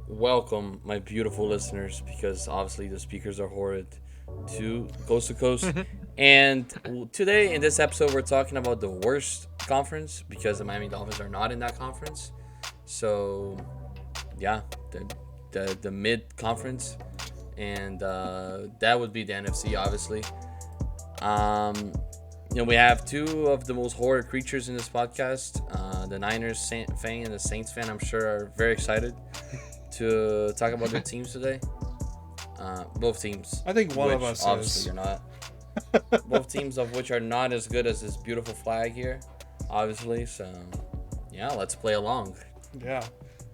welcome, my beautiful listeners, because obviously the speakers are horrid, to Coast to Coast. And today, in this episode, we're talking about the worst conference because the Miami Dolphins are not in that conference. So, yeah, the mid conference, and that would be the NFC, obviously. Um, we have two of the most horrid creatures in this podcast. The Niners fan and the Saints fan, I'm sure, are very excited to talk about their teams today. Both teams. I think one of which us obviously is. are not. Both teams of which are not as good as this beautiful flag here, obviously. So, yeah, let's play along. Yeah.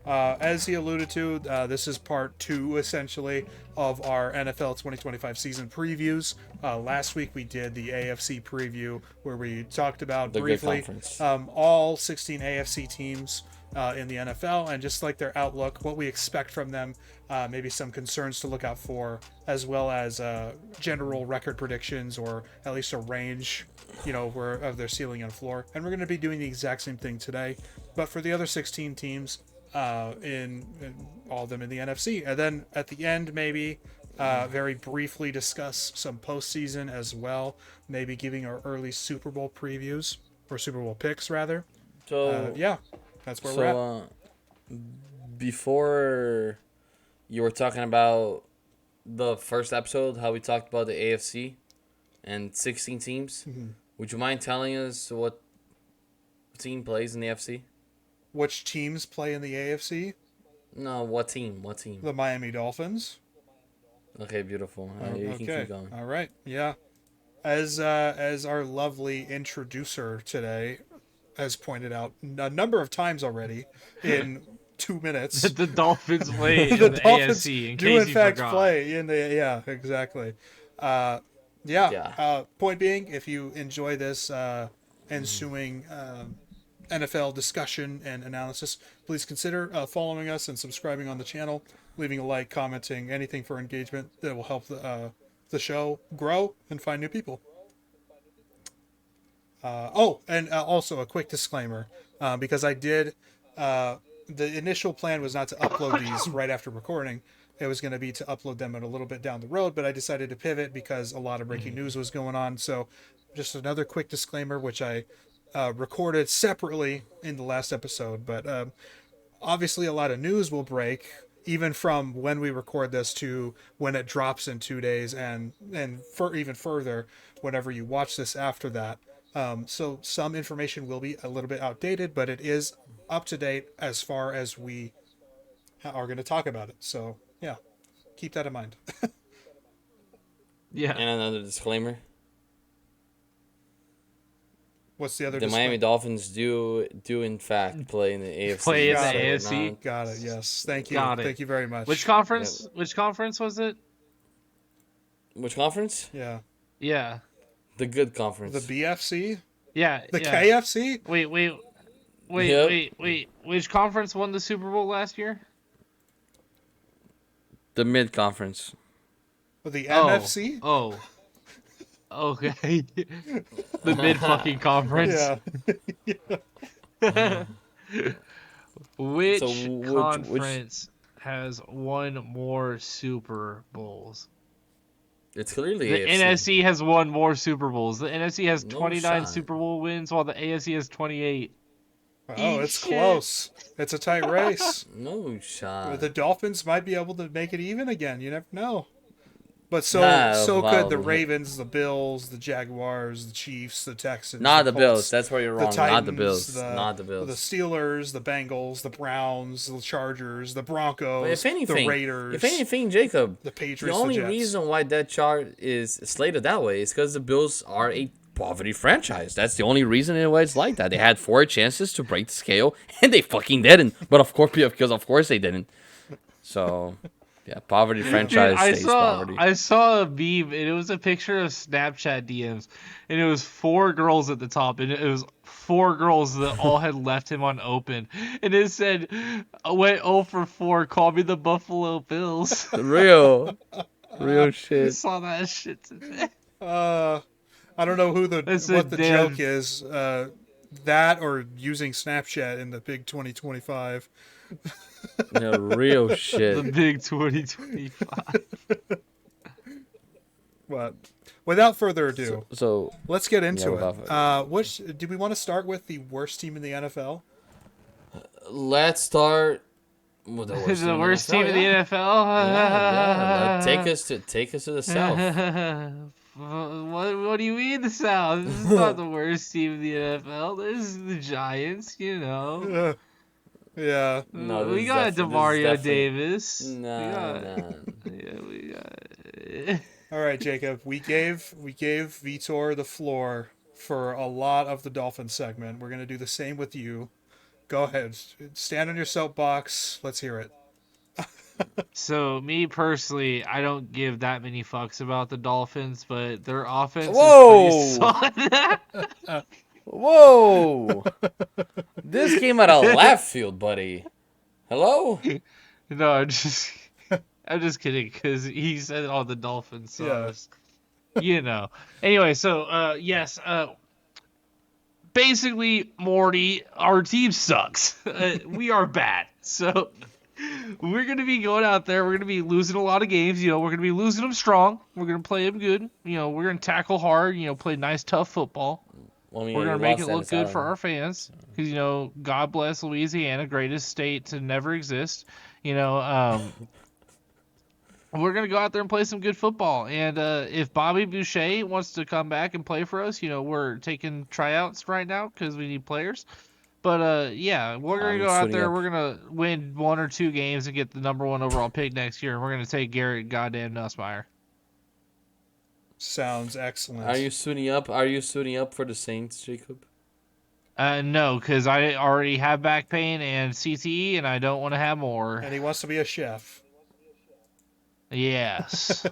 As he alluded to, this is part two, essentially, of our NFL 2025 season previews. Last week we did the AFC preview where we talked about The briefly good conference. all 16 AFC teams in the NFL and just like their outlook, what we expect from them, maybe some concerns to look out for, as well as general record predictions or at least a range, of their ceiling and floor. And we're going to be doing the exact same thing today, but for the other 16 teams. In all of them in the NFC, and then at the end maybe very briefly discuss some postseason as well, maybe giving our early Super Bowl previews or Super Bowl picks rather. So, Yeah, that's where we're at. Before you were talking about the first episode, how we talked about the AFC and 16 teams. Mm-hmm. Would you mind telling us what team plays in the FC? Which teams play in the AFC? No, what team? What team? The Miami Dolphins. Okay, beautiful. You can keep going. All right. Yeah. As our lovely introducer today has pointed out a number of times already in 2 minutes. The Dolphins play in the AFC. In do case in you fact forgot. play in the exactly. Point being, if you enjoy this ensuing NFL discussion and analysis, please consider following us and subscribing on the channel, leaving a like, commenting, anything for engagement that will help the show grow and find new people. And also a quick disclaimer, because I did, the initial plan was not to upload these right after recording. It was going to be to upload them a little bit down the road, but I decided to pivot because a lot of breaking news was going on. So just another quick disclaimer, which I recorded separately in the last episode, but obviously a lot of news will break even from when we record this to when it drops in 2 days, and for even further whenever you watch this after that. So some information will be a little bit outdated, but it is up to date as far as we are going to talk about it. So yeah, keep that in mind. Yeah. And another disclaimer. What's the other? The Miami Dolphins do in fact play in the AFC. Play in the Got it. AFC. Got it. Yes. Thank you. Got it. Thank you very much. Which conference? Yep. Which conference was it? Which conference? Yeah. Yeah. The good conference. The BFC? Yeah. The yeah. KFC? Wait. Which conference won the Super Bowl last year? The mid conference. The NFC? Oh. Okay. The mid fucking conference. Yeah. Which So, conference has won more Super Bowls? It's clearly The AFC. NFC has won more Super Bowls. The NFC has No 29 shot. Super Bowl wins, while the AFC has 28. Oh, it's Shit. close. It's a tight race. No shot. The Dolphins might be able to make it even again. You never know. But so Nah, could the well, Ravens, the Bills, the Jaguars, the Chiefs, the Texans. Not the Colts, Bills. That's where you're the wrong. Titans, Not the Bills. Not the Bills. The Steelers, the Bengals, the Browns, the Chargers, the Broncos, But if anything, the Raiders, Jacob, the Patriots, the only Jets. reason why that chart is slated that way is because the Bills are a poverty franchise. That's the only reason why it's like that. They had 4 chances to break the scale, and they fucking didn't. But of course, they didn't. So, yeah, poverty franchise Dude, stays poverty. I saw a meme, and it was a picture of Snapchat DMs, and it was 4 girls at the top, and it was 4 girls that all had left him unopened, and it said, "I went 0 for 4. Call me the Buffalo Bills." Real I shit. saw that shit today. I don't know who That's what the damn- joke is. that or using Snapchat in the big 2025. No, real The shit. big 2025. But without further So, ado, so let's get yeah, into it. without further. Which do we want to start with the worst team in the NFL? Let's start with the worst team The in the worst NFL. team in the Yeah, yeah. NFL. Take us to the south. What do you mean the South? This is not the worst team in the NFL. This is the Giants, you know. Uh, yeah. No, We got this is Demario definitely Davis. We nah, got nah. yeah, we got All right, Jacob. We gave Vitor the floor for a lot of the Dolphin segment. We're gonna do the same with you. Go ahead. Stand on your soapbox. Let's hear it. So me personally, I don't give that many fucks about the Dolphins, but their offense is pretty Whoa, solid. whoa! This came out of left field, buddy. Hello? No, I'm just kidding because he said all the Dolphins, so I Yeah. was, you know. Anyway, so yes, basically Morty, our team sucks. We are bad, so we're gonna be going out there. We're gonna be losing a lot of games. You know, we're gonna be losing them strong. We're gonna play them good. You know, we're gonna tackle hard. You know, play nice, tough football. Well, I mean, We're you gonna make it lost look Dennis good for Allen. our fans, because you know, God bless Louisiana, greatest state to never exist. You know, we're gonna go out there and play some good football. And if Bobby Boucher wants to come back and play for us, you know, we're taking tryouts right now because we need players. But yeah, we're gonna I'm go out suiting there. up. We're gonna win 1 or 2 games and get the #1 overall pick next year. And we're gonna take Garrett goddamn Nussmeier. Sounds Are excellent. you suiting up? Are you suiting up for the Saints, Jacob? No, because I already have back pain and CTE, and I don't want to have more. And he wants to be a chef. Yes.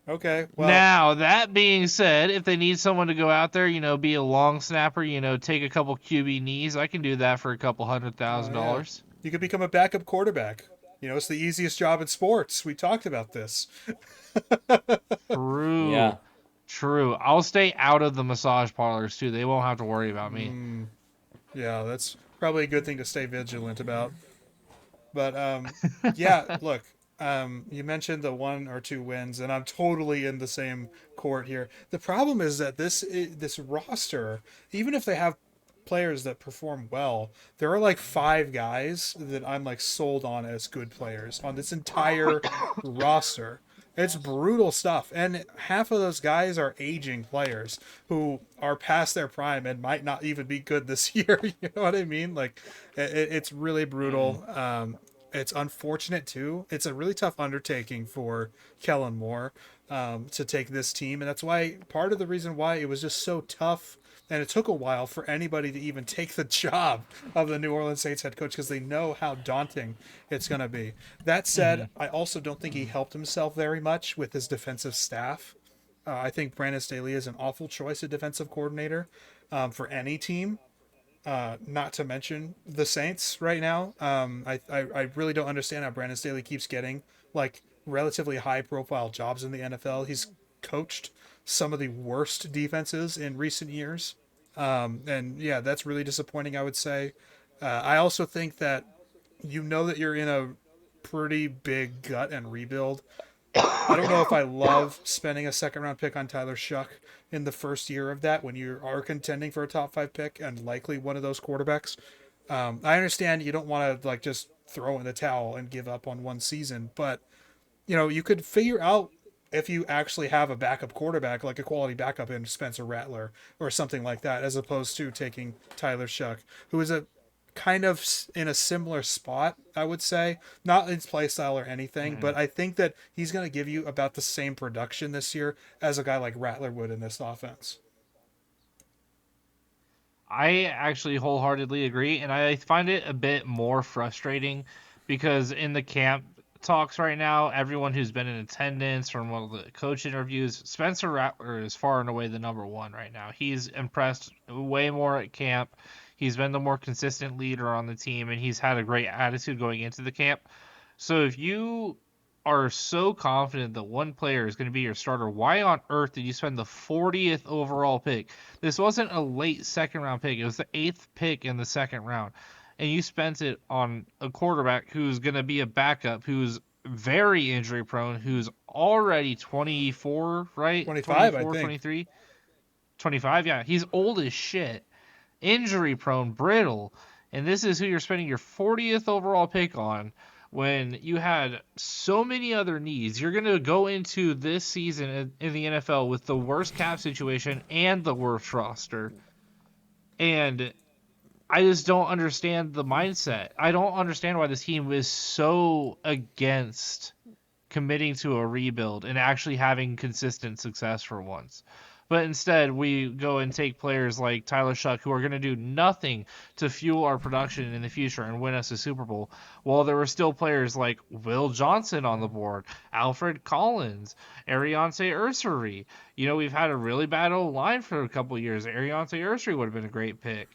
Okay. Well, Now, that being said, if they need someone to go out there, you know, be a long snapper, you know, take a couple QB knees, I can do that for a couple hundred oh thousand yeah. dollars. You could become a backup quarterback. You know, it's the easiest job in sports. We talked about this. True. Yeah. True. I'll stay out of the massage parlors too. They won't have to worry about me. Yeah, that's probably a good thing to stay vigilant about. But yeah, look, you mentioned the 1 or 2 wins, and I'm totally in the same court here. The problem is that this roster, even if they have players that perform well, there are like 5 guys that I'm like sold on as good players on this entire roster. It's brutal stuff, and half of those guys are aging players who are past their prime and might not even be good this year. You know what I mean? Like, it's really brutal. It's unfortunate too. It's a really tough undertaking for Kellen Moore to take this team, and that's why part of the reason why it was just so tough, and it took a while for anybody to even take the job of the New Orleans Saints head coach because they know how daunting it's going to be. That said, I also don't think he helped himself very much with his defensive staff. I think Brandon Staley is an awful choice at defensive coordinator for any team. Not to mention the Saints right now. I really don't understand how Brandon Staley keeps getting like relatively high profile jobs in the NFL. He's coached some of the worst defenses in recent years. And yeah, that's really disappointing, I would say. I also think that you know that you're in a pretty big gut and rebuild. I don't know if I love spending a second round pick on Tyler Shuck in the first year of that when you are contending for a top 5 pick and likely one of those quarterbacks. I understand you don't want to like just throw in the towel and give up on one season, but you know you could figure out if you actually have a backup quarterback, like a quality backup in Spencer Rattler or something like that, as opposed to taking Tyler Shuck, who is a kind of in a similar spot, I would say. Not in play style or anything, but I think that he's going to give you about the same production this year as a guy like Rattler would in this offense. I actually wholeheartedly agree, and I find it a bit more frustrating because in the camp talks right now, everyone who's been in attendance from all the coach interviews, Spencer Rattler is far and away the #1 right now. He's impressed way more at camp. He's been the more consistent leader on the team, and he's had a great attitude going into the camp. So if you are so confident that one player is going to be your starter, why on earth did you spend the 40th overall pick? This wasn't a late second round pick. It was the 8th pick in the second round. And you spent it on a quarterback who's going to be a backup, who's very injury prone, who's already 24, right? 25, I 24, think. 23, 25. Yeah, he's old as shit, injury prone, brittle. And this is who you're spending your 40th overall pick on when you had so many other needs. You're going to go into this season in the NFL with the worst cap situation and the worst roster. And I just don't understand the mindset. I don't understand why this team is so against committing to a rebuild and actually having consistent success for once. But instead, we go and take players like Tyler Shuck, who are going to do nothing to fuel our production in the future and win us a Super Bowl, while there were still players like Will Johnson on the board, Alfred Collins, Ariante Ursary. You know, we've had a really bad old line for a couple of years. Ariante Ursary would have been a great pick.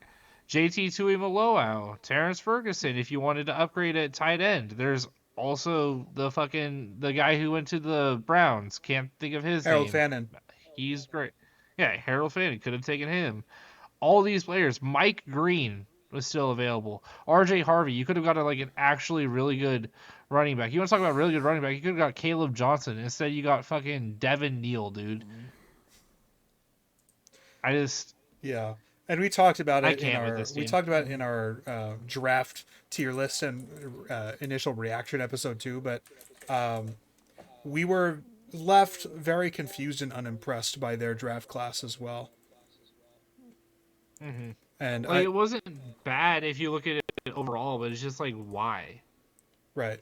JT Tuimoloau, Terrence Ferguson, if you wanted to upgrade at tight end. There's also the guy who went to the Browns. Can't think of his Harold name. Fannin. He's great. Yeah, Harold Fannin could have taken him. All these players. Mike Green was still available. RJ Harvey, you could have got like an actually really good running back. You want to talk about really good running back? You could have got Caleb Johnson. Instead, you got fucking Devin Neal, dude. I just Yeah, and we talked about I it in can't with our this we team. talked about it in our draft tier list and initial reaction episode 2, but we were left very confused and unimpressed by their draft class as well. And Like, it wasn't bad if you look at it overall, but it's just like, why? right,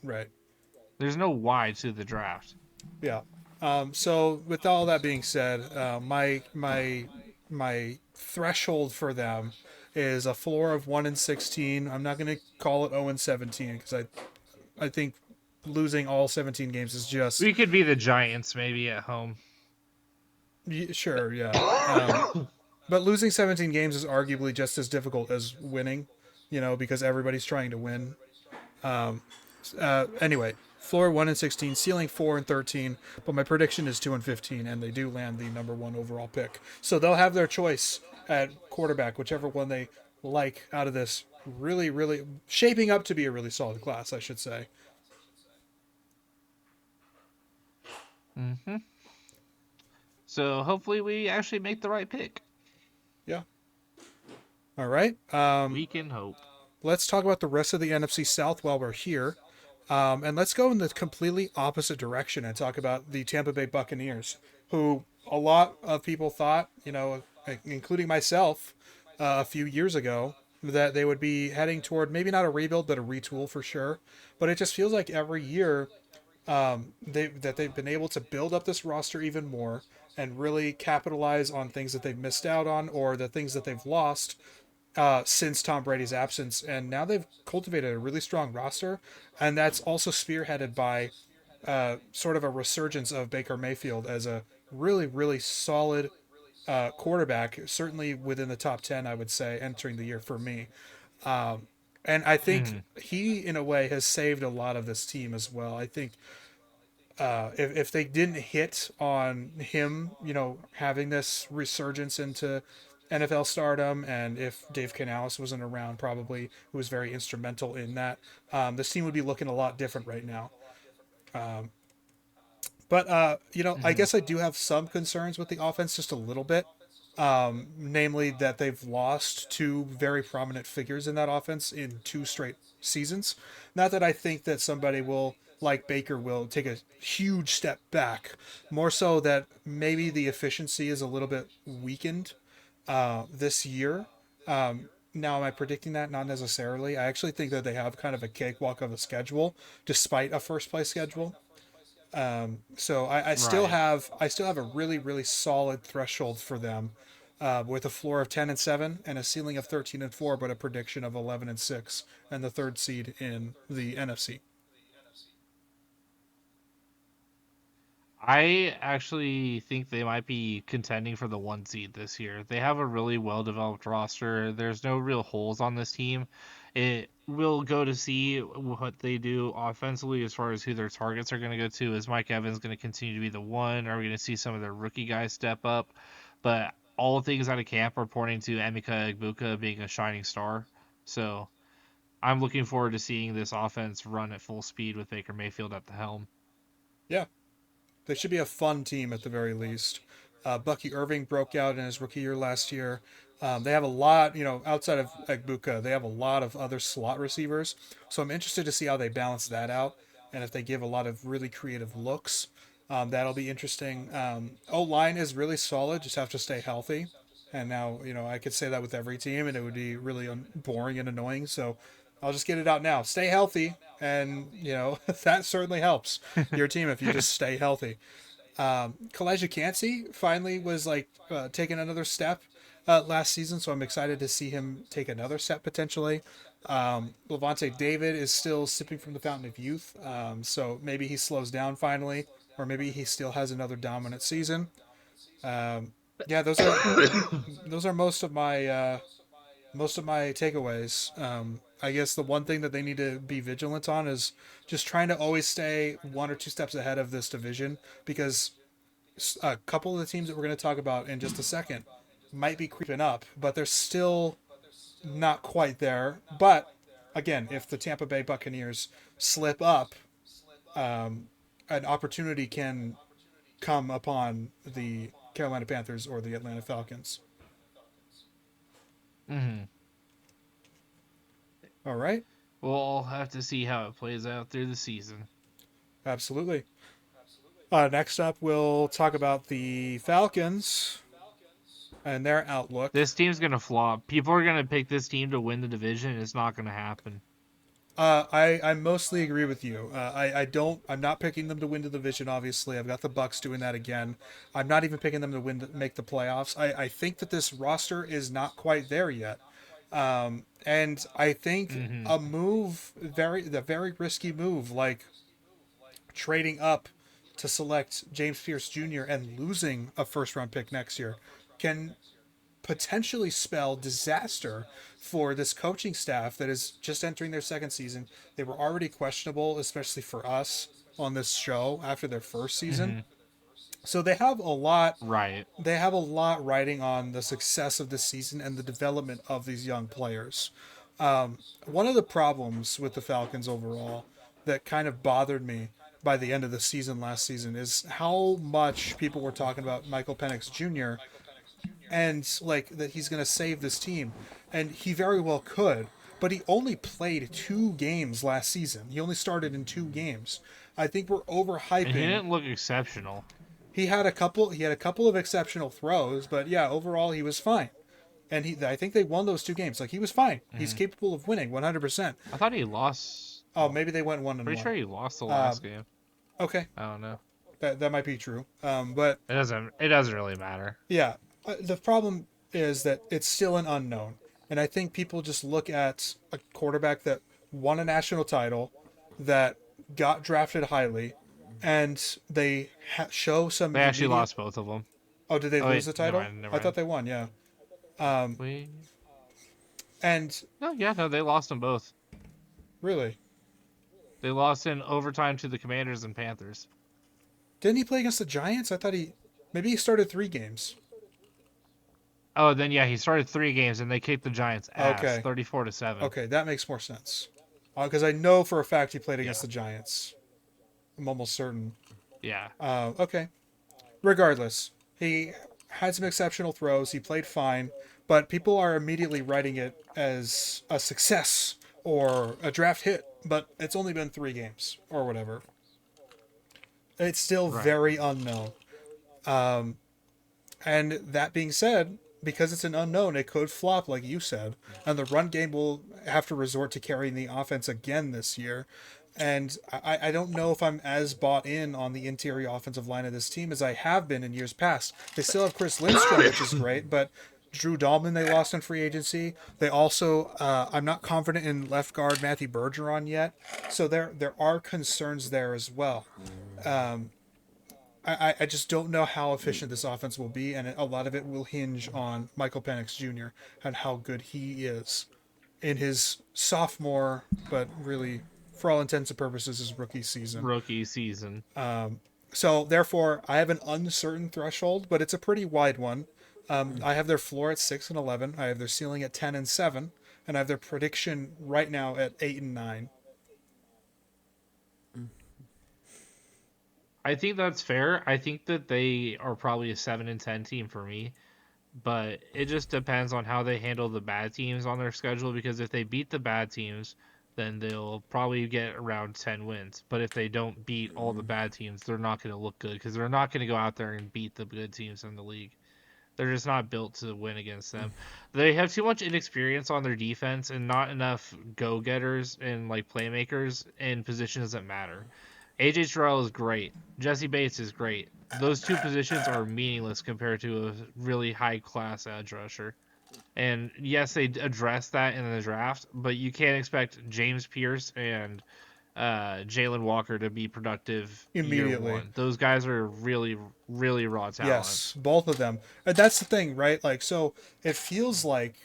There's no why to the draft. yeah. So with all that being said, my threshold for them is a floor of 1-16. I'm not going to call it 0-17 because I think losing all 17 games is just We could be the Giants maybe at home. sure, yeah. But losing 17 games is arguably just as difficult as winning, because everybody's trying to win. Anyway, floor 1-16, ceiling 4-13, but my prediction is 2-15, and they do land the number 1 overall pick. So they'll have their choice at quarterback, whichever one they like out of this really, really shaping up to be a really solid class, I should say. So hopefully we actually make the right pick. Yeah. All right. We can hope. Let's talk about the rest of the NFC South while we're here. And let's go in the completely opposite direction and talk about the Tampa Bay Buccaneers, who a lot of people thought, including myself, a few years ago, that they would be heading toward maybe not a rebuild, but a retool for sure. But it just feels like every year they've been able to build up this roster even more and really capitalize on things that they've missed out on or the things that they've lost since Tom Brady's absence. And now they've cultivated a really strong roster, and that's also spearheaded by sort of a resurgence of Baker Mayfield as a really, really solid quarterback, certainly within the top 10, I would say, entering the year for me. And I think he, in a way, has saved a lot of this team as well. I think if they didn't hit on him, having this resurgence into NFL stardom, and if Dave Canales wasn't around, probably, who was very instrumental in that, this team would be looking a lot different right now. But I guess I do have some concerns with the offense, just a little bit. Namely that they've lost 2 very prominent figures in that offense in 2 straight seasons. Not that I think that somebody like Baker will take a huge step back, more so that maybe the efficiency is a little bit weakened this year. Now, am I predicting that? Not necessarily. I actually think that they have kind of a cakewalk of a schedule, despite a first place schedule. So I still have a really, really solid threshold for them, with a floor of 10-7 and a ceiling of 13-4, but a prediction of 11-6 and the 3rd seed in the NFC. I actually think they might be contending for the 1 seed this year. They have a really well developed roster. There's no real holes on this team. It will go to see what they do offensively as far as who their targets are going to go to. Is Mike Evans going to continue to be the one? Are we going to see some of their rookie guys step up? But all things out of camp are pointing to Emeka Egbuka being a shining star. So I'm looking forward to seeing this offense run at full speed with Baker Mayfield at the helm. Yeah, they should be a fun team at the very least. Bucky Irving broke out in his rookie year last year. They have a lot, outside of Egbuka, they have a lot of other slot receivers. So I'm interested to see how they balance that out and if they give a lot of really creative looks. That'll be interesting. O-line is really solid, just have to stay healthy. And now, I could say that with every team and it would be really boring and annoying. So I'll just get it out now. Stay healthy. And, that certainly helps your team if you just stay healthy. Kalijah Cansey finally was taking another step last season, so I'm excited to see him take another step potentially. Levante David is still sipping from the fountain of youth, so maybe he slows down finally, or maybe he still has another dominant season. Yeah, those are most of my takeaways. I guess the one thing that they need to be vigilant on is just trying to always stay 1 or 2 steps ahead of this division, because a couple of the teams that we're going to talk about in just a second might be creeping up, but they're still not quite there. But again, if the Tampa Bay Buccaneers slip up, an opportunity can come upon the Carolina Panthers or the Atlanta Falcons. Mm-hmm. All right. We'll have to see how it plays out through the season. Absolutely. Next up, we'll talk about the Falcons and their outlook. This team's gonna flop. People are gonna pick this team to win the division. It's not gonna happen. I mostly agree with you. I'm not picking them to win the division. Obviously, I've got the Bucks doing that again. I'm not even picking them to make the playoffs. I think that this roster is not quite there yet. And I think a move, the very risky move, like trading up to select James Pierce Jr. and losing a first round pick next year, can potentially spell disaster for this coaching staff that is just entering their second season. They were already questionable, especially for us on this show after their first season. So they have a lot. Right. They have a lot riding on the success of this season and the development of these young players. One of the problems with the Falcons overall that kind of bothered me by the end of the season last season is how much people were talking about Michael Penix Jr. and that he's going to save this team, and he very well could. But he only played 2 games last season. He only started in 2 games. I think we're overhyping. And he didn't look exceptional. He had a couple of exceptional throws, but yeah, overall he was fine. And I think they won those 2 games. He was fine. He's capable of winning 100%. I thought he lost. Oh, maybe they went 1-1. Pretty sure he lost the last game. Okay, I don't know. that might be true. But It doesn't really matter. yeah, the problem is that it's still an unknown, and I think people just look at a quarterback that won a national title, that got drafted highly, and they show some. They actually lost both of them. Oh, did they lose the title? Never mind. I thought they won. Yeah. And No, they lost them both. really, They lost in overtime to the Commanders and Panthers. didn't he play against the Giants? I thought maybe he started 3 games. Oh, then yeah, he started 3 games and they kicked the Giants' ass, Okay. 34-7. Okay, that makes more sense. Because I know for a fact he played against the Giants. I'm almost certain. Yeah. Okay. Regardless, he had some exceptional throws. He played fine, but people are immediately writing it as a success or a draft hit. But it's only been 3 games or whatever. It's still very unknown. And that being said, because it's an unknown, it could flop, like you said, and the run game will have to resort to carrying the offense again this year. And I don't know if I'm as bought in on the interior offensive line of this team as I have been in years past. They still have Chris Lindstrom, which is great, but Drew Dahlman they lost in free agency. They also, I'm not confident in left guard Matthew Bergeron yet, so there are concerns there as well. I just don't know how efficient this offense will be, and a lot of it will hinge on Michael Penix Jr. and how good he is in his sophomore, but really, for all intents and purposes, his rookie season. Rookie season. So therefore, I have an uncertain threshold, but it's a pretty wide one. I have their floor at 6-11. I have their ceiling at 10-7, and I have their prediction right now at 8-9. I think that's fair. I think that they are probably a 7-10 team for me, but it just depends on how they handle the bad teams on their schedule. Because if they beat the bad teams, then they'll probably get around 10 wins. But if they don't beat all the bad teams, they're not going to look good because they're not going to go out there and beat the good teams in the league. They're just not built to win against them. They have too much inexperience on their defense and not enough go-getters and like playmakers in positions that matter. AJ Terrell is great. Jesse Bates is great. Those two positions are meaningless compared to a really high-class edge rusher. And yes, they addressed that in the draft, but you can't expect James Pierce and Jalen Walker to be productive Immediately. year one. Those guys are really, really raw talent. Yes, both of them. And that's the thing, right? Like, so it feels like,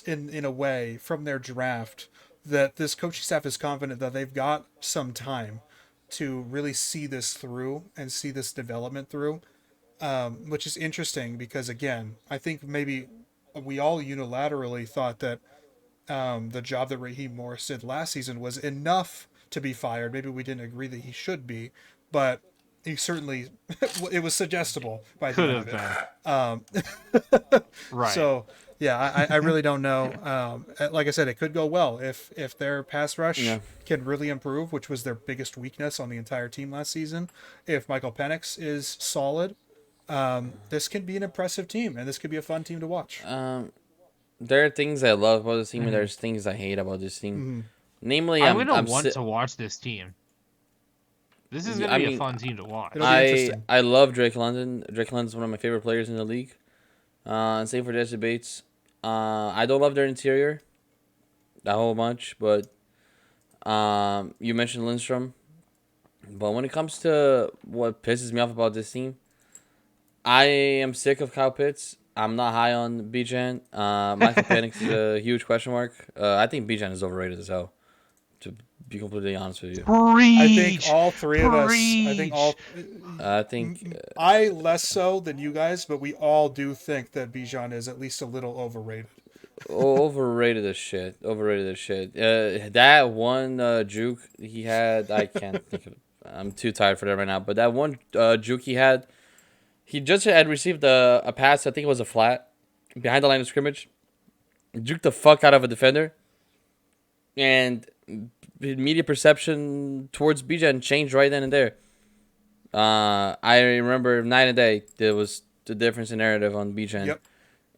in a way, from their draft, that this coaching staff is confident that they've got some time to really see this through and see this development through, which is interesting because, again, I think maybe we all unilaterally thought that the job that Raheem Morris did last season was enough to be fired. Maybe we didn't agree that he should be, but he certainly it was suggestible by the Could end have of it. been. Right. So yeah, I really don't know. Like I said, it could go well if their pass rush can really improve, which was their biggest weakness on the entire team last season. If Michael Penix is solid, this could be an impressive team, and this could be a fun team to watch. There are things I love about this team, and there's things I hate about this team. Namely, I'm gonna want to watch this team. This is gonna be a fun team to watch. It'll be interesting. I love Drake London. Drake London's one of my favorite players in the league. And same for Jesse Bates. I don't love their interior a whole bunch, but you mentioned Lindstrom. But when it comes to what pisses me off about this team, I am sick of Kyle Pitts. I'm not high on Bijan. Michael Penix is a huge question mark. I think Bijan is overrated as hell, to be completely honest with you. I think all three of us. I think I less so than you guys, but we all do think that Bijan is at least a little overrated. overrated as shit. Overrated as shit. That one juke he had, I can't think of it. I'm too tired for that right now. But that one juke he had, he just had received a pass. I think it was a flat behind the line of scrimmage. Juked the fuck out of a defender, and media perception towards Bijan changed right then and there. I remember night and day there was the difference in narrative on Bijan. Yep,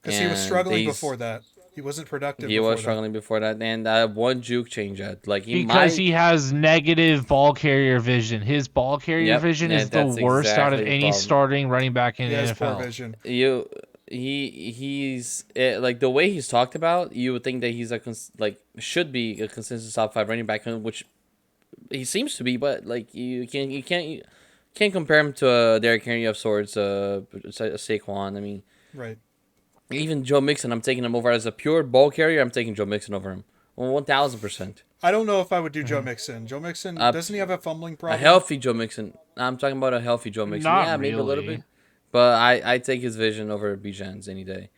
because he was struggling before that. He wasn't productive. He was struggling before that, and one juke change like he has negative ball carrier vision. His ball carrier vision is the worst out of any starting running back in the NFL. Poor vision. He's like the way he's talked about. You would think that he's should be a consensus top 5 running back, which he seems to be. But like you can't compare him to a Derrick Henry of sorts, a Saquon. I mean, right. Even Joe Mixon, I'm taking him over as a pure ball carrier. I'm taking Joe Mixon over him, 1,000%. I don't know if I would do Joe Mixon. Joe Mixon doesn't he have a fumbling problem? A healthy Joe Mixon. I'm talking about a healthy Joe Mixon. Not maybe really. a little bit, but I take his vision over Bijan's any day.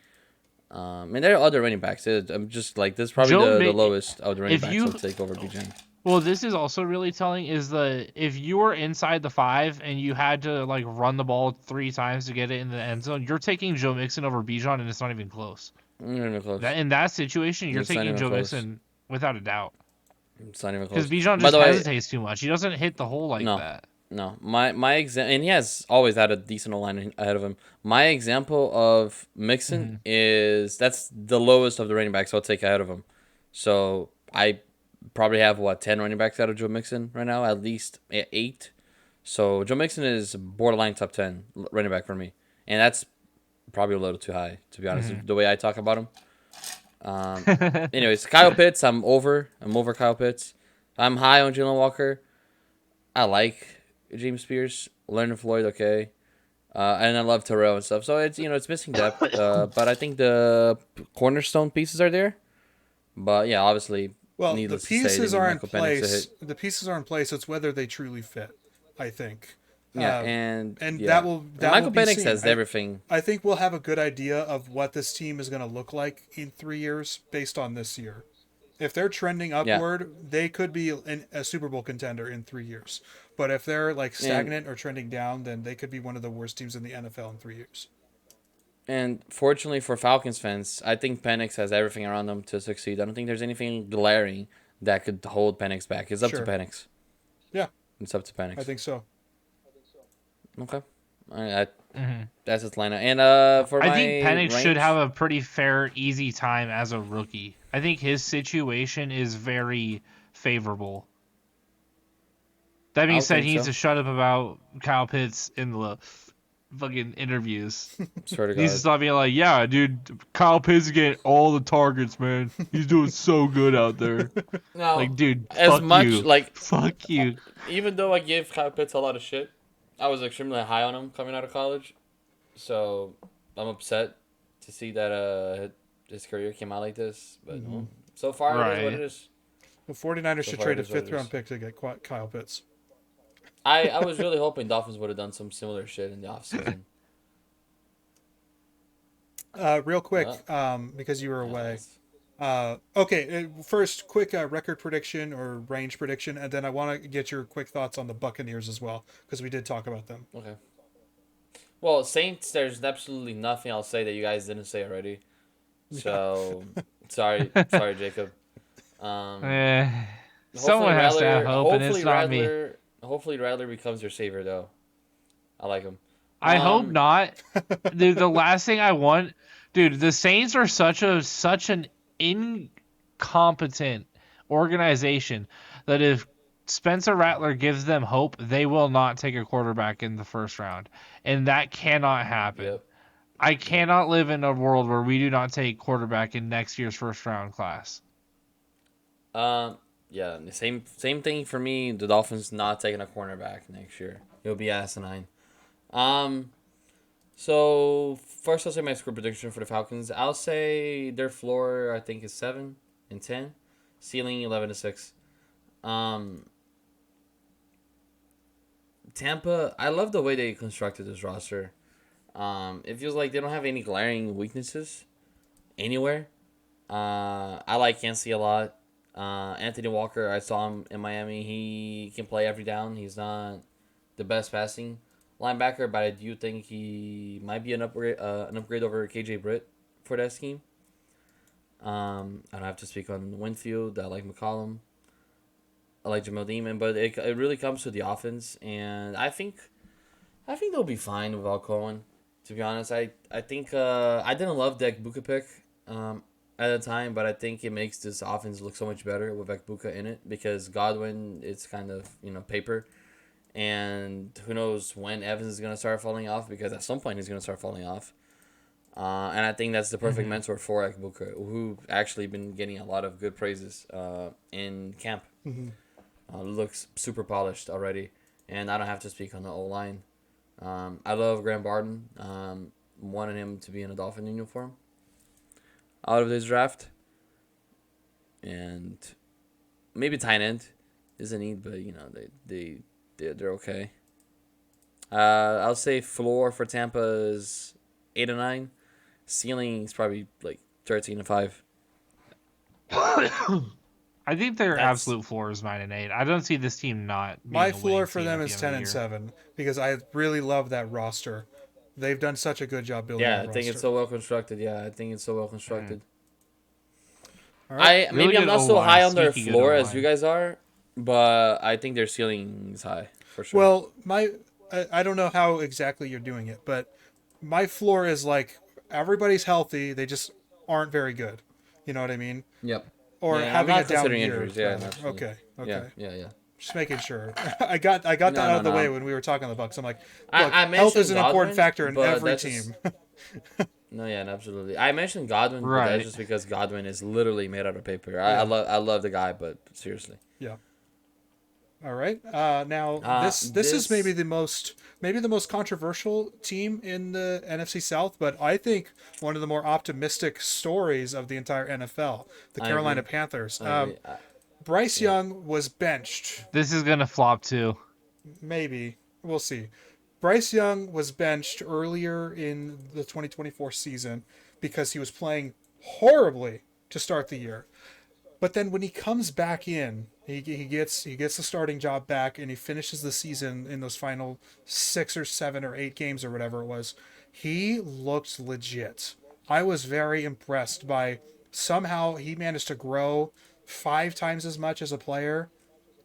And there are other running backs. I'm just like this is probably the lowest of the running backs I'll take over Bijan. Well, this is also really telling is if you were inside the 5 and you had to like run the ball 3 times to get it in the end zone, you're taking Joe Mixon over Bijan, and it's not even close. Not even close. In that situation, you're taking Joe Mixon without a doubt. It's not even close. Because Bijan just hesitates too much. He doesn't hit the hole like that. No, my example, and he has always had a decent line ahead of him. My example of Mixon is that's the lowest of the running backs I'll take ahead of him. So I probably have 10 running backs out of Joe Mixon right now, at least 8. So Joe Mixon is borderline top 10 running back for me, and that's probably a little too high to be honest. The way I talk about him. Anyways, Kyle Pitts, I'm over Kyle Pitts. I'm high on Jalen Walker. I like James Pierce. Leonard Floyd, okay. And I love Terrell and stuff. So it's missing depth. But I think the cornerstone pieces are there. But yeah, obviously, Well, the needless to say, they pieces need are in Michael Penix to place. hit. The pieces are in place. It's whether they truly fit, I think. Yeah, and And yeah, and that will Michael be Penix seen. has everything. I think we'll have a good idea of what this team is going to look like in 3 years based on this year. If they're trending Yeah, upward, they could be a Super Bowl contender in 3 years. But if they're like and stagnant or trending down, then they could be one of the worst teams in the NFL in 3 years. and fortunately for Falcons fans, I think Penix has everything around them to succeed. I don't think there's anything glaring that could hold Penix back. It's up to Sure. Penix. Yeah, It's up to I Penix. think so. Okay, I Hmm. that's Atlanta. And for I think my Penix should have range, a pretty fair, easy time as a rookie. I think his situation is very favorable. That I being would said, think he needs so. to shut up about Kyle Pitts in the fucking interviews. Swear to He needs to God. stop being like, yeah, dude, Kyle Pitts is getting all the targets, man. He's doing so good out there. Now, Like, dude, as fuck much you. like Fuck you. even though I gave Kyle Pitts a lot of shit, I was extremely high on him coming out of college. So I'm upset to see that his career came out like this. But Mm-hmm. so far it is what it Right. is. The 49ers So should far it trade a is what it fifth round is. pick to get Kyle Pitts. I was really hoping Dolphins would have done some similar shit in the offseason. Real quick, But because you were yeah, away. that's- Okay, first, quick record prediction or range prediction, and then I want to get your quick thoughts on the Buccaneers as well, because we did talk about them. okay. Well, Saints, there's absolutely nothing I'll say that you guys didn't say already. So sorry, Jacob. Um, Eh, hopefully someone has to have Rattler, hope, and it's not me. hopefully Rattler becomes your savior though. I like him. I hope Um, not. Dude, the last thing I want, dude, the Saints are such an incompetent organization that if Spencer Rattler gives them hope, they will not take a quarterback in the first round, and that cannot happen. yep, I yep. cannot live in a world where we do not take quarterback in next year's first round class. Um, yeah, the same thing for me. The Dolphins not taking a cornerback next year. It'll be asinine. Um, so first I'll say my score prediction for the Falcons. I'll say their floor I think is 7-10, ceiling 11-6. Um, Tampa, I love the way they constructed this roster. It feels like they don't have any glaring weaknesses anywhere. I like Yancey a lot. Anthony Walker, I saw him in Miami. He can play every down. He's not the best passing linebacker, but I do think he might be an upgrade over KJ Britt for that scheme. I don't have to speak on Winfield. I like McCollum. I like Jamal Demon, but it really comes to the offense, and I think they'll be fine without Cohen. To be honest, I think I didn't love the Ekbuka pick at the time, but I think it makes this offense look so much better with Ekbuka in it because Godwin it's kind of paper, and who knows when Evans is gonna start falling off because at some point he's gonna start falling off. And I think that's the perfect mentor for Ekbuka, who actually been getting a lot of good praises in camp. Mm-hmm. Looks super polished already, and I don't have to speak on the O line. I love Graham Barton. Wanted him to be in a Dolphin uniform out of this draft, and maybe tight end is a need, but they're okay. I'll say floor for Tampa is 8-9. Ceiling is probably like 13-5. I think their That's absolute floor is 9-8. I don't see this team not being My a floor winning for team them at is the end ten of the and year. seven because I really love that roster. They've done such a good job building yeah. that I roster. think it's so well constructed. Yeah, I think it's so well constructed. All right. I Really maybe I'm good not so O-line, high on their sneaky good floor as you O-line. guys are, but I think their ceiling is high for sure. Well, I don't know how exactly you're doing it, but my floor is like everybody's healthy, they just aren't very good. You know what I mean? Yep. Or Yeah, I'm having a not down considering year. injuries. Yeah, Rather. absolutely. Okay. Yeah, Okay. yeah. Just making sure. I got that No, out no, of the way no. when we were talking on the Bucks. I'm like, look, I health is mentioned an important Godwin, factor in but every that's just team. no, yeah, absolutely. I mentioned Godwin, but Right. that's just because Godwin is literally made out of paper. Yeah. I love the guy, but seriously. Yeah. All right. Now this is This maybe the most controversial team in the NFC South, but I think one of the more optimistic stories of the entire NFL, the I Carolina agree. Panthers. I agree. Bryce Yeah. Young was benched. This is gonna flop too. Maybe we'll see. Bryce Young was benched earlier in the 2024 season because he was playing horribly to start the year. But then when he comes back in, he gets the starting job back, and he finishes the season in those final 6 or 7 or 8 games or whatever it was. He looked legit. I was very impressed by somehow he managed to grow 5 times as much as a player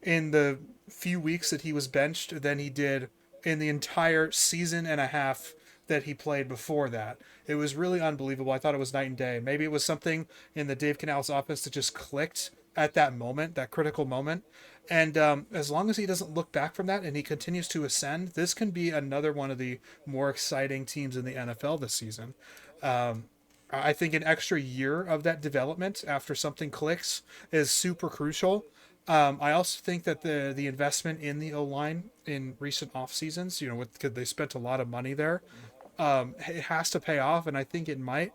in the few weeks that he was benched than he did in the entire season and a half that he played before that. It was really unbelievable. I thought it was night and day. Maybe it was something in the Dave Canales offense that just clicked at that moment, that critical moment. And as long as he doesn't look back from that and he continues to ascend, this can be another one of the more exciting teams in the NFL this season. I think an extra year of that development after something clicks is super crucial. I also think that the investment in the O line in recent off seasons, because they spent a lot of money there, it has to pay off, and I think it might.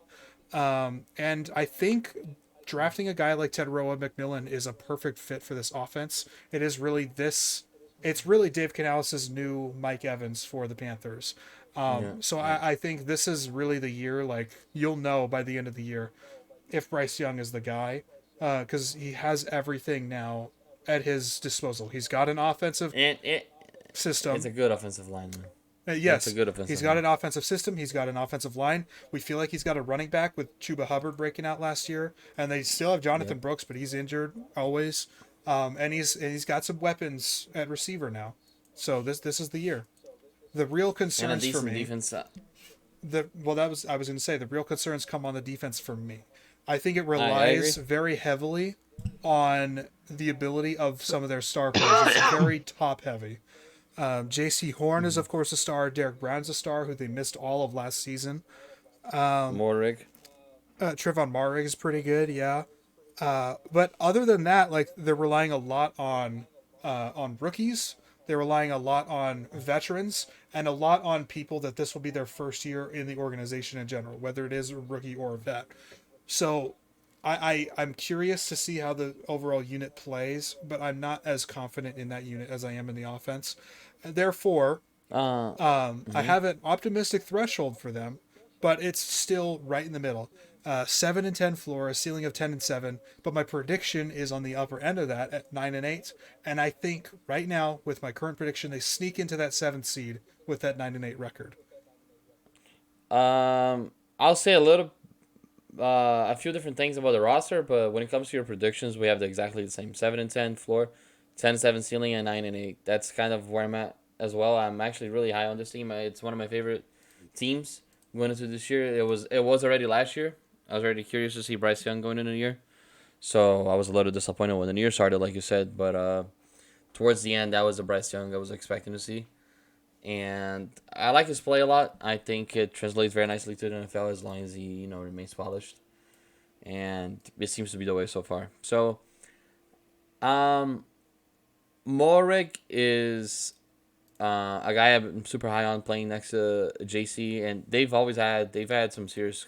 And I think drafting a guy like Tedroa McMillan is a perfect fit for this offense. It is really this. It's really Dave Canales' new Mike Evans for the Panthers. Yeah. So Yeah. I think this is really the year. Like you'll know by the end of the year if Bryce Young is the guy, because he has everything now at his disposal. He's got an offensive And it's system. a good offensive lineman. It's a Yes, good he's offensive got line. an offensive system. He's got an offensive line. We feel like he's got a running back with Chuba Hubbard breaking out last year, and they still have Jonathan Yep. Brooks, but he's injured always. And he's got some weapons at receiver now. So this is the year. The real And a concerns for decent me, defense. that was I was going to say the real concerns come on the defense for me. I think it I relies agree. very heavily on the ability of some of their star players. It's very top heavy. J.C. Horn is, Mm-hmm. of course, a star. Derek Brown's a star who they missed all of last season. Morrig. Trevon Moehrig is pretty good, yeah. But other than that, like they're relying a lot on rookies. They're relying a lot on veterans and a lot on people that this will be their first year in the organization in general, whether it is a rookie or a vet. So I'm curious to see how the overall unit plays, but I'm not as confident in that unit as I am in the offense. Therefore, I Mhm. have an optimistic threshold for them, but it's still right in the middle. 7-10 floor, a ceiling of 10-7, but my prediction is on the upper end of that at 9-8. And I think right now, with my current prediction, they sneak into that seventh seed with that 9-8 record. I'll say a few different things about the roster, but when it comes to your predictions, we have exactly the same 7-10 floor, 10-7 ceiling, and 9-8. That's kind of where I'm at as well. I'm actually really high on this team. It's one of my favorite teams going into this year. It was already last year. I was already curious to see Bryce Young going into the year, so I was a little disappointed when the year started, like you said. But towards the end, that was the Bryce Young I was expecting to see, and I like his play a lot. I think it translates very nicely to the NFL as long as he remains polished, and it seems to be the way so far. So, um, Morik is a guy I'm super high on playing next to JC, and they've had some serious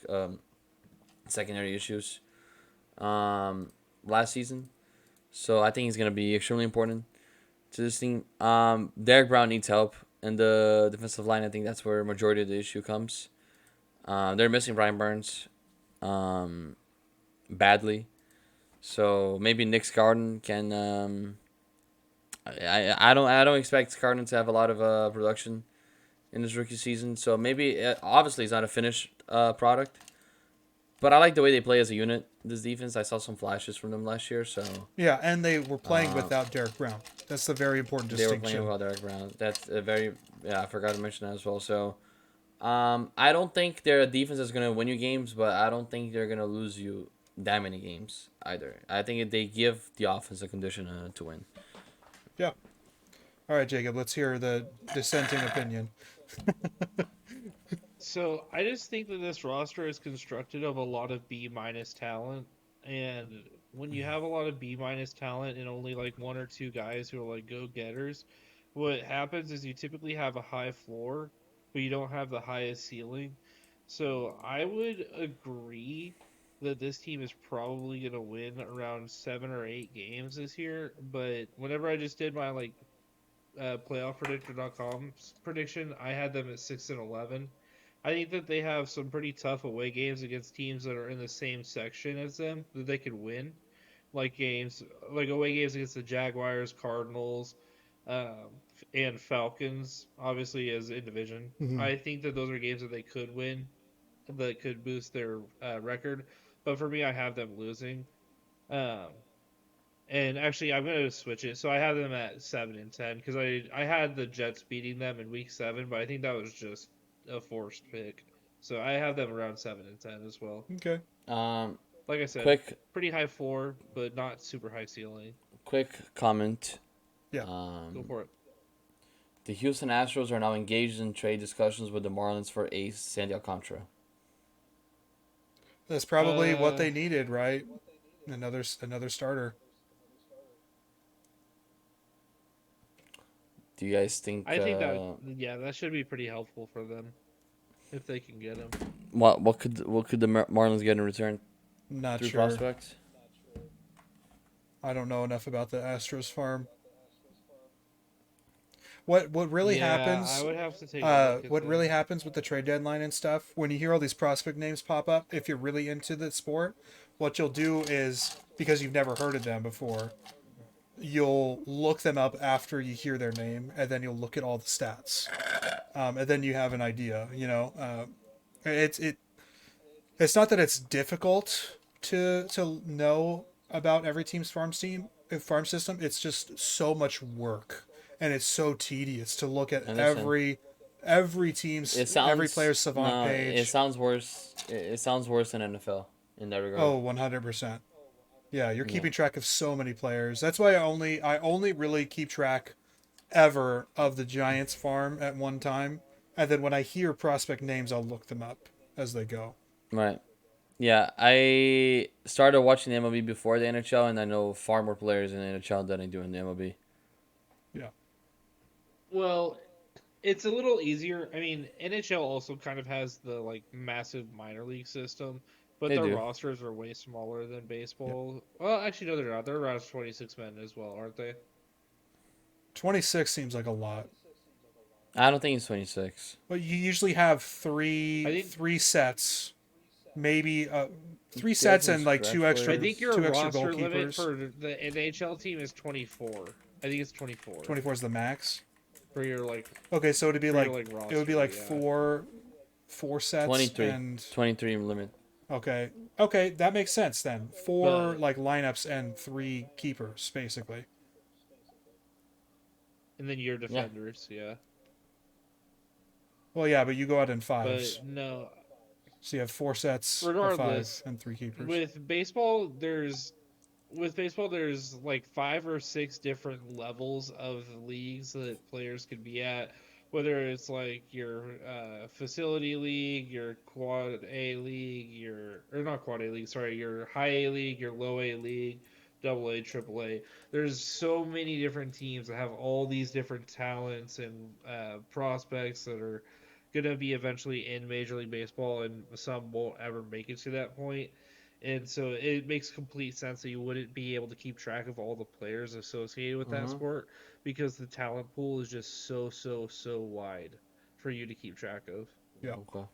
secondary issues last season. So I think he's gonna be extremely important to this team. Derek Brown needs help in the defensive line. I think that's where majority of the issue comes. They're missing Brian Burns badly. So maybe Nick Garden can. I don't expect Garden to have a lot of production in his rookie season. So maybe obviously it's not a finished product, but I like the way they play as a unit. This defense, I saw some flashes from them last year. So Yeah, and they were playing uh, without Derek Brown. That's the very important they were playing distinction. without Derek Brown. That's a very I forgot to mention that as well. So I don't think they're a defense that's gonna win you games, but I don't think they're gonna lose you that many games either. I think if they give the offense a condition to win. Yeah. All right, Jacob, let's hear the dissenting opinion. So I just think that this roster is constructed of a lot of B minus talent, and when you have a lot of B minus talent and only like one or two guys who are like go getters, what happens is you typically have a high floor, but you don't have the highest ceiling. So I would agree that this team is probably gonna win around 7 or 8 games this year. But whenever I just did my like playoffpredictor.com prediction, I had them at 6-11. I think that they have some pretty tough away games against teams that are in the same section as them that they could win, like games like away games against the Jaguars, Cardinals, um, and Falcons. Obviously, as in division, Hmm. I think that those are games that they could win, that could boost their record. But for me, I have them losing. Um, and actually, I'm gonna switch it. So I have them at 7-10 because I had the Jets beating them in Week 7, but I think that was just a forced pick. So I have them around 7-10 as well. Okay. Um, Like I said, quick pretty high floor, but not super high ceiling. quick comment. Yeah. Go Um, for it. the Houston Astros are now engaged in trade discussions with the Marlins for ace Sandy Alcantara. That's probably what Uh, they needed, right? Another starter. Do you guys think I think that yeah, that should be pretty helpful for them if they can get him. what could the Marlins get in return Not through sure. prospects? I don't know enough about the Astros farm. What really Yeah, I happens? would have to take a look at What really them. happens with the trade deadline and stuff? When you hear all these prospect names pop up, if you're really into the sport, what you'll do is, because you've never heard of them before, you'll look them up after you hear their name, and then you'll look at all the stats, and then you have an idea. It's it's not that it's difficult to know about every team's farm system. It's just so much work, and it's so tedious to look at And listen, every team's it every sounds player's savant no, it page. sounds worse. It sounds worse than NFL in that regard. Oh, 100%. Yeah, you're Yeah, keeping track of so many players. That's why I only really keep track ever of the Giants farm at one time, and then when I hear prospect names, I'll look them up as they go. right. Yeah, I started watching the MLB before the NHL, and I know far more players in the NHL than I do in the MLB. Yeah. Well, it's a little easier. I mean, NHL also kind of has the like massive minor league system, but They their do. rosters are way smaller than Yep. baseball. Well, actually, no, they're not. They're around 26 men as well, aren't they? 26 seems like a lot. I don't think it's 26. But you usually have I three think three sets, maybe three Do you have sets some and like stretch I think your two extra roster limit goalkeepers. for the NHL team is 24. I think it's 24 24 is the max. for your like Okay, so it would be roster. like Yeah, four sets 23. and 23 limit. okay, that makes sense then. Four but like lineups and three keepers basically. and then your Yeah. defenders. Yeah, Well, yeah, but you go out in fives, but no. so you have four sets of five Regardless, and three keepers. with baseball, there's like 5 or 6 different levels of leagues that players could be at, whether it's like your facility league, your quad A league, your or not quad A league, sorry, your high A league, your low A league, double A, triple A. There's so many different teams that have all these different talents and prospects that are gonna be eventually in Major League Baseball, and some won't ever make it to that point. And so it makes complete sense that you wouldn't be able to keep track of all the players associated with that Mm-hmm. sport because the talent pool is just so wide for you to keep track of. Yeah. Okay.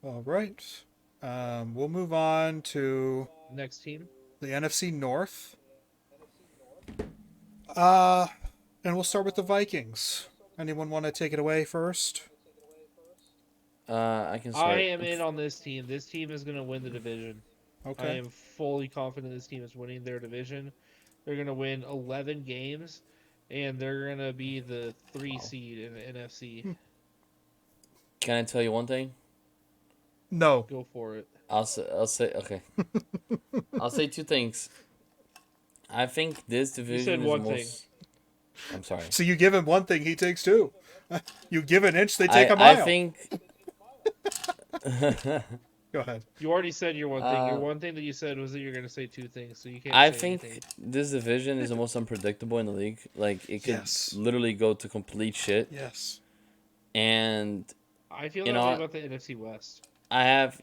All right. We'll move on to Next team. the NFC North. Uh, and we'll start with the Vikings. Anyone want to take it away first? I can I start. am in on this team. This team is going to win the division. I Okay. am fully confident this team is winning their division. They're going to win 11 games, and they're going to be the 3 Wow. seed in the NFC. Can I tell you one thing? No. Go for it. I'll say okay. I'll say two things. I think this division said is one the most. I'm sorry. So you give him one thing, he takes two. You give an inch, they take a I mile. think Go ahead. You already said your one thing. Your Uh, one thing that you said was that you're going to say two things, so you can't I say think anything. this division is the most unpredictable in the league. Like it could Yes. literally go to complete shit. Yes. And I feel you that way know, about the NFC West. I have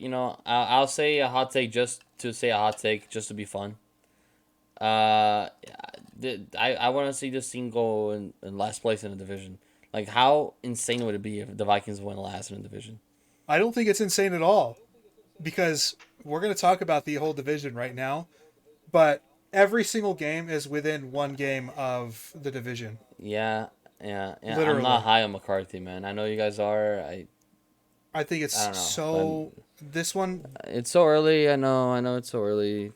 I'll say a hot take just to say a hot take just to be fun. Uh, I want to see this team go in last place in the division. Like how insane would it be if the Vikings went last in the division? I don't think it's insane at all because we're going to talk about the whole division right now, but every single game is within one game of the division. Yeah, yeah. I'm not Literally. high on McCarthy, man. I know you guys are. I think I it's don't know, but so. This one, it's so early. I know it's so early.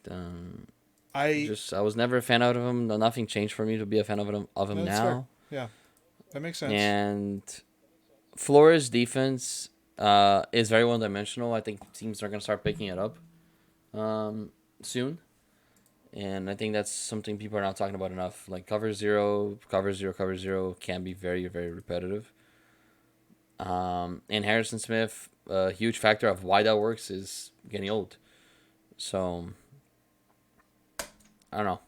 I. Just I was never a fan of him. No, nothing changed for me to be a fan of him That's fair. now. Yeah, that makes sense. And Flores' defense is very one dimensional. I think teams are gonna start picking it up soon. And I think that's something people are not talking about enough. Like cover zero can be very, very repetitive. And Harrison Smith, a huge factor of why that works is getting old. So I don't know.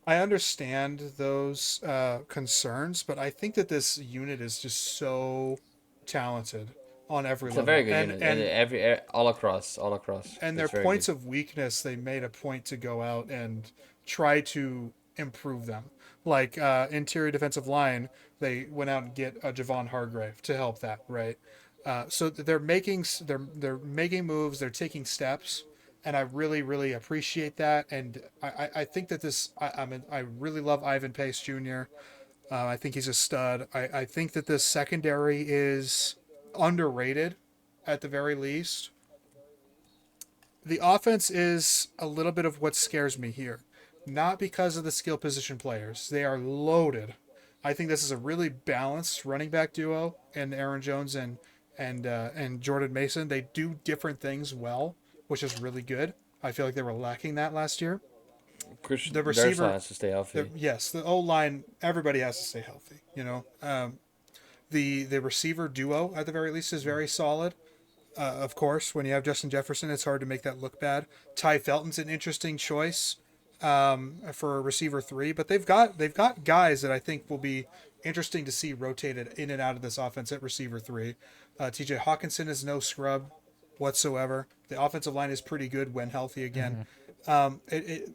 I understand those concerns, but I think that this unit is just so talented on every It's a very level, good unit. And all across, and their it's very good. points of weakness, they made a point to go out and try to improve them. Like interior defensive line, they went out and get a Javon Hargrave to help that, right? So they're making moves, they're taking steps, and I really really appreciate that. And I think that I really love Ivan Pace Jr. I think he's a stud. I think that this secondary is underrated at the very least. The offense is a little bit of what scares me here. Not because of the skill position players. They are loaded. I think this is a really balanced running back duo and Aaron Jones and Jordan Mason. They do different things well, which is really good. I feel like they were lacking that last year. Christian The Darrisaw receiver, has to stay healthy. yes, the O line. Everybody has to stay healthy. The receiver duo at the very least is very solid. Of course, when you have Justin Jefferson, it's hard to make that look bad. Ty Felton's an interesting choice for receiver three, but they've got guys that I think will be interesting to see rotated in and out of this offense at receiver three. T.J. Hawkinson is no scrub whatsoever. The offensive line is pretty good when healthy again. Mm-hmm.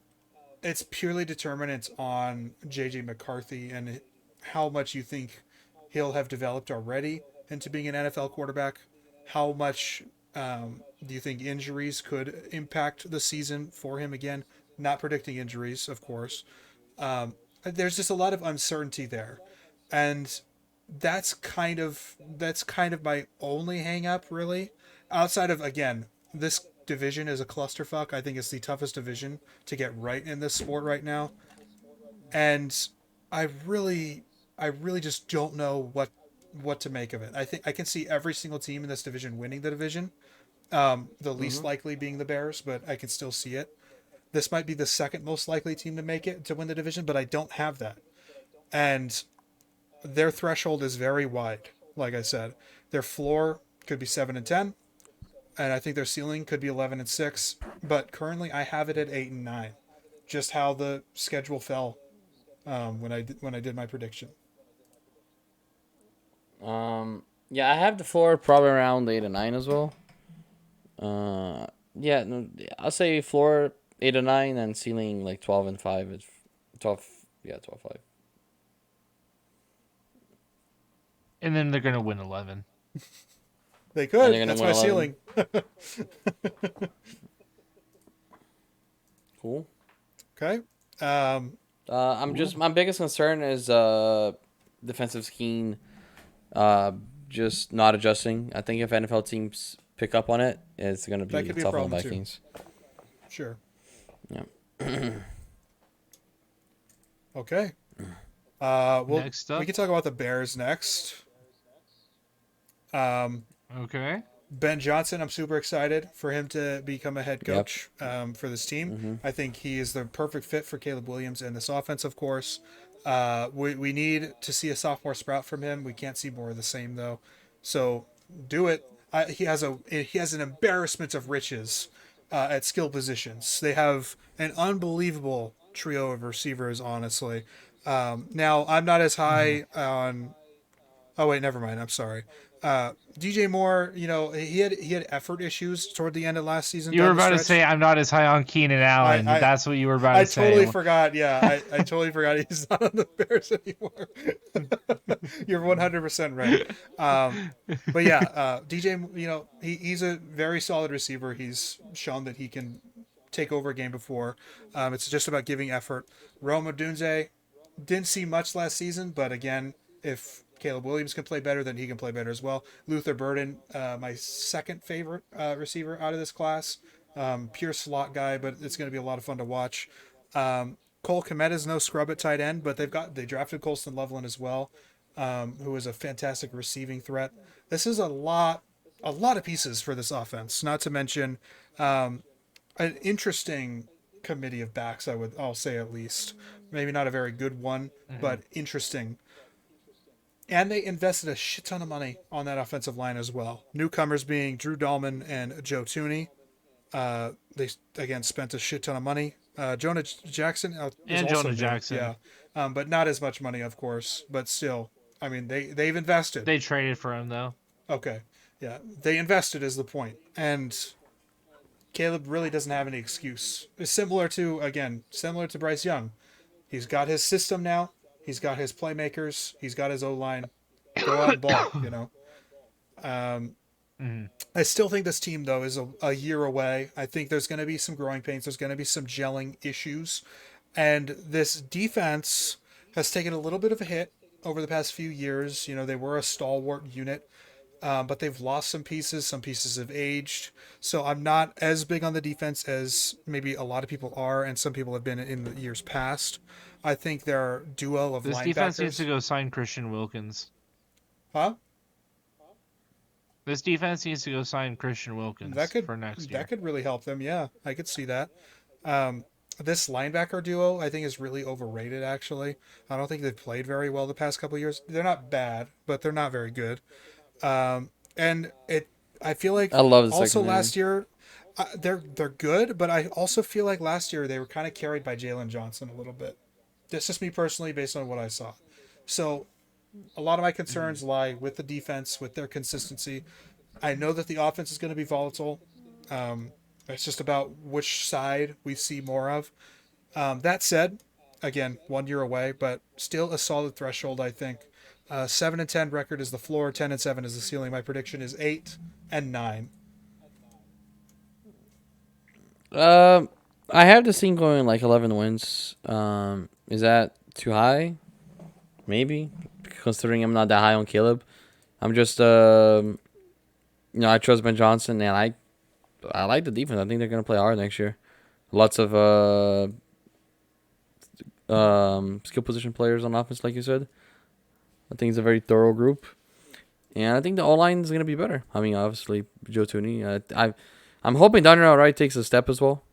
It's purely determinant on J.J. McCarthy and how much you think he'll have developed already into being an NFL quarterback. How much do you think injuries could impact the season for him again? Not predicting injuries, of course. There's just a lot of uncertainty there, and that's kind of my only hang up really. Outside of, again, this division is a clusterfuck. I think it's the toughest division to get right in this sport right now, and I really, I really just don't know what to make of it. I think I can see every single team in this division winning the division. The least Mm-hmm. likely being the Bears, but I can still see it. This might be the second most likely team to make it to win the division, but I don't have that. And their threshold is very wide. Like I said, their floor could be 7-10, and I think their ceiling could be 11-6. But currently, I have it at 8-9. Just how the schedule fell when I did my prediction. Yeah, I have the floor probably around 8 and 9 as well. Uh, yeah, no, I'll say floor 8 and 9 and ceiling like 12 and 5. It's 12. Yeah, 12-5. And then they're going to win 11. They And could. they're gonna That's win my 11. ceiling. Cool. Okay. I'm just my biggest concern is defensive scheme just not adjusting. I think if NFL teams pick up on it, it's gonna That be could be a tough on the problem too. Vikings. Sure. Yeah. Okay. Next up. We can talk about the Bears next. Um, Okay. Ben Johnson, I'm super excited for him to become a head Yep. coach for this team. Mm-hmm. I think he is the perfect fit for Caleb Williams and this offense, of course. We need to see a sophomore sprout from him. We can't see more of the same, though. So do it. he has an embarrassment of riches at skill positions. They have an unbelievable trio of receivers, honestly. Now I'm not as high on. Oh wait, never mind. I'm sorry. DJ Moore, he had effort issues toward the end of last season You were down the about to say stretch. I'm not as high on Keenan I, Allen. I That's what you were about I to totally say. forgot. Yeah, I totally forgot he's not on the Bears anymore. You're 100% right. But yeah, DJ, he's a very solid receiver. He's shown that he can take over a game before. It's just about giving effort. Rome Odunze didn't see much last season, but again, if Caleb Williams can play better, then he can play better as well. Luther Burden, my second favorite receiver out of this class. Pure slot guy, but it's going to be a lot of fun to watch. Cole Kmet is no scrub at tight end, but they drafted Colston Loveland as well, who is a fantastic receiving threat. This is a lot of pieces for this offense. Not to mention an interesting committee of backs. I'll say at least, maybe not a very good one, but interesting. And they invested a shit ton of money on that offensive line as well. Newcomers being Drew Dahlman and Joe Tooney. They again spent a shit ton of money. Jonah Jackson is And also Jonah new, Jackson. yeah, but not as much money, of course. But still, I mean, they've invested. They traded for him though. Okay, yeah, they invested is the point, and Caleb really doesn't have any excuse. It's similar to Bryce Young. He's got his system now. He's got his playmakers. He's got his O-line. Go out and ball, I still think this team, though, is a year away. I think there's going to be some growing pains. There's going to be some gelling issues. And this defense has taken a little bit of a hit over the past few years. They were a stalwart unit, but they've lost some pieces. Some pieces have aged. So I'm not as big on the defense as maybe a lot of people are, and some people have been in the years past. I think their duo of This linebackers. defense needs to go sign Christian Wilkins. Huh? This defense needs to go sign Christian Wilkins for next year. That could really help them. Yeah, I could see that. This linebacker duo, I think, is really overrated, actually. I don't think they've played very well the past couple of years. They're not bad, but they're not very good. I feel like I love the also secondary. last year, they're good, but I also feel like last year they were kind of carried by Jalen Johnson a little bit. That's just me personally, based on what I saw. So a lot of my concerns lie with the defense, with their consistency. I know that the offense is going to be volatile. It's just about which side we see more of. That said, again, 1 year away, but still a solid threshold, I think. 7-10 record is the floor, 10-7 is the ceiling. My prediction is 8-9. I have this team going like 11 wins. Is that too high? Maybe, considering I'm not that high on Caleb. I'm just, I trust Ben Johnson, and I like the defense. I think they're gonna play hard next year. Lots of skill position players on offense, like you said. I think it's a very thorough group, and I think the O-line is gonna be better. I mean, obviously Joe Tooney. I'm hoping Daniel Wright takes a step as well.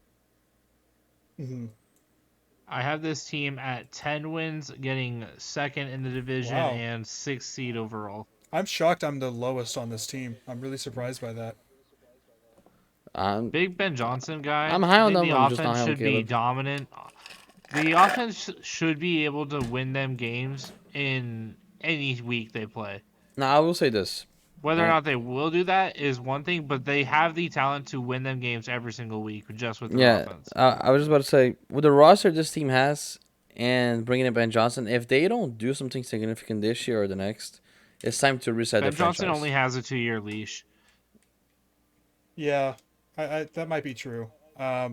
Mm-hmm. I have this team at 10 wins, getting second in the division Wow. and 6th seed overall. I'm shocked I'm the lowest on this team. I'm really surprised by that. Big Ben Johnson guy. I'm high on I think them, the I'm just not offense high on should be Caleb. dominant. The offense should be able to win them games in any week they play. Now, I will say this. Whether or not they will do that is one thing, but they have the talent to win them games every single week just with their offense. I was just about to say, with the roster this team has and bringing in Ben Johnson, if they don't do something significant this year or the next, it's time to reset Ben the Johnson franchise. only has a 2-year leash. Yeah, I that might be true. It's I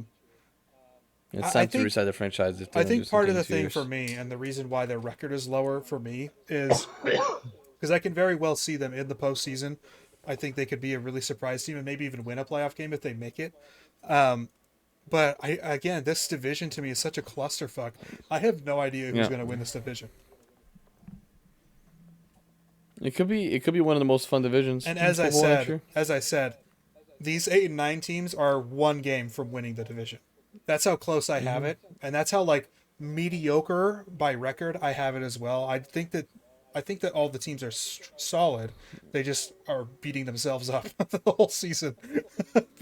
time to think- reset the franchise. If they I don't do think part of something the in 2 thing years. for me, and the reason why their record is lower for me, is because I can very well see them in the postseason. I think they could be a really surprise team and maybe even win a playoff game if they make it. But again, this division to me is such a clusterfuck. I have no idea who's going to win this division. It could be one of the most fun divisions. And in as I football next year. said, these 8 and 9 teams are one game from winning the division. That's how close I have it, and that's how mediocre by record I have it as well. I think that I think that all the teams are solid. They just are beating themselves up the whole season,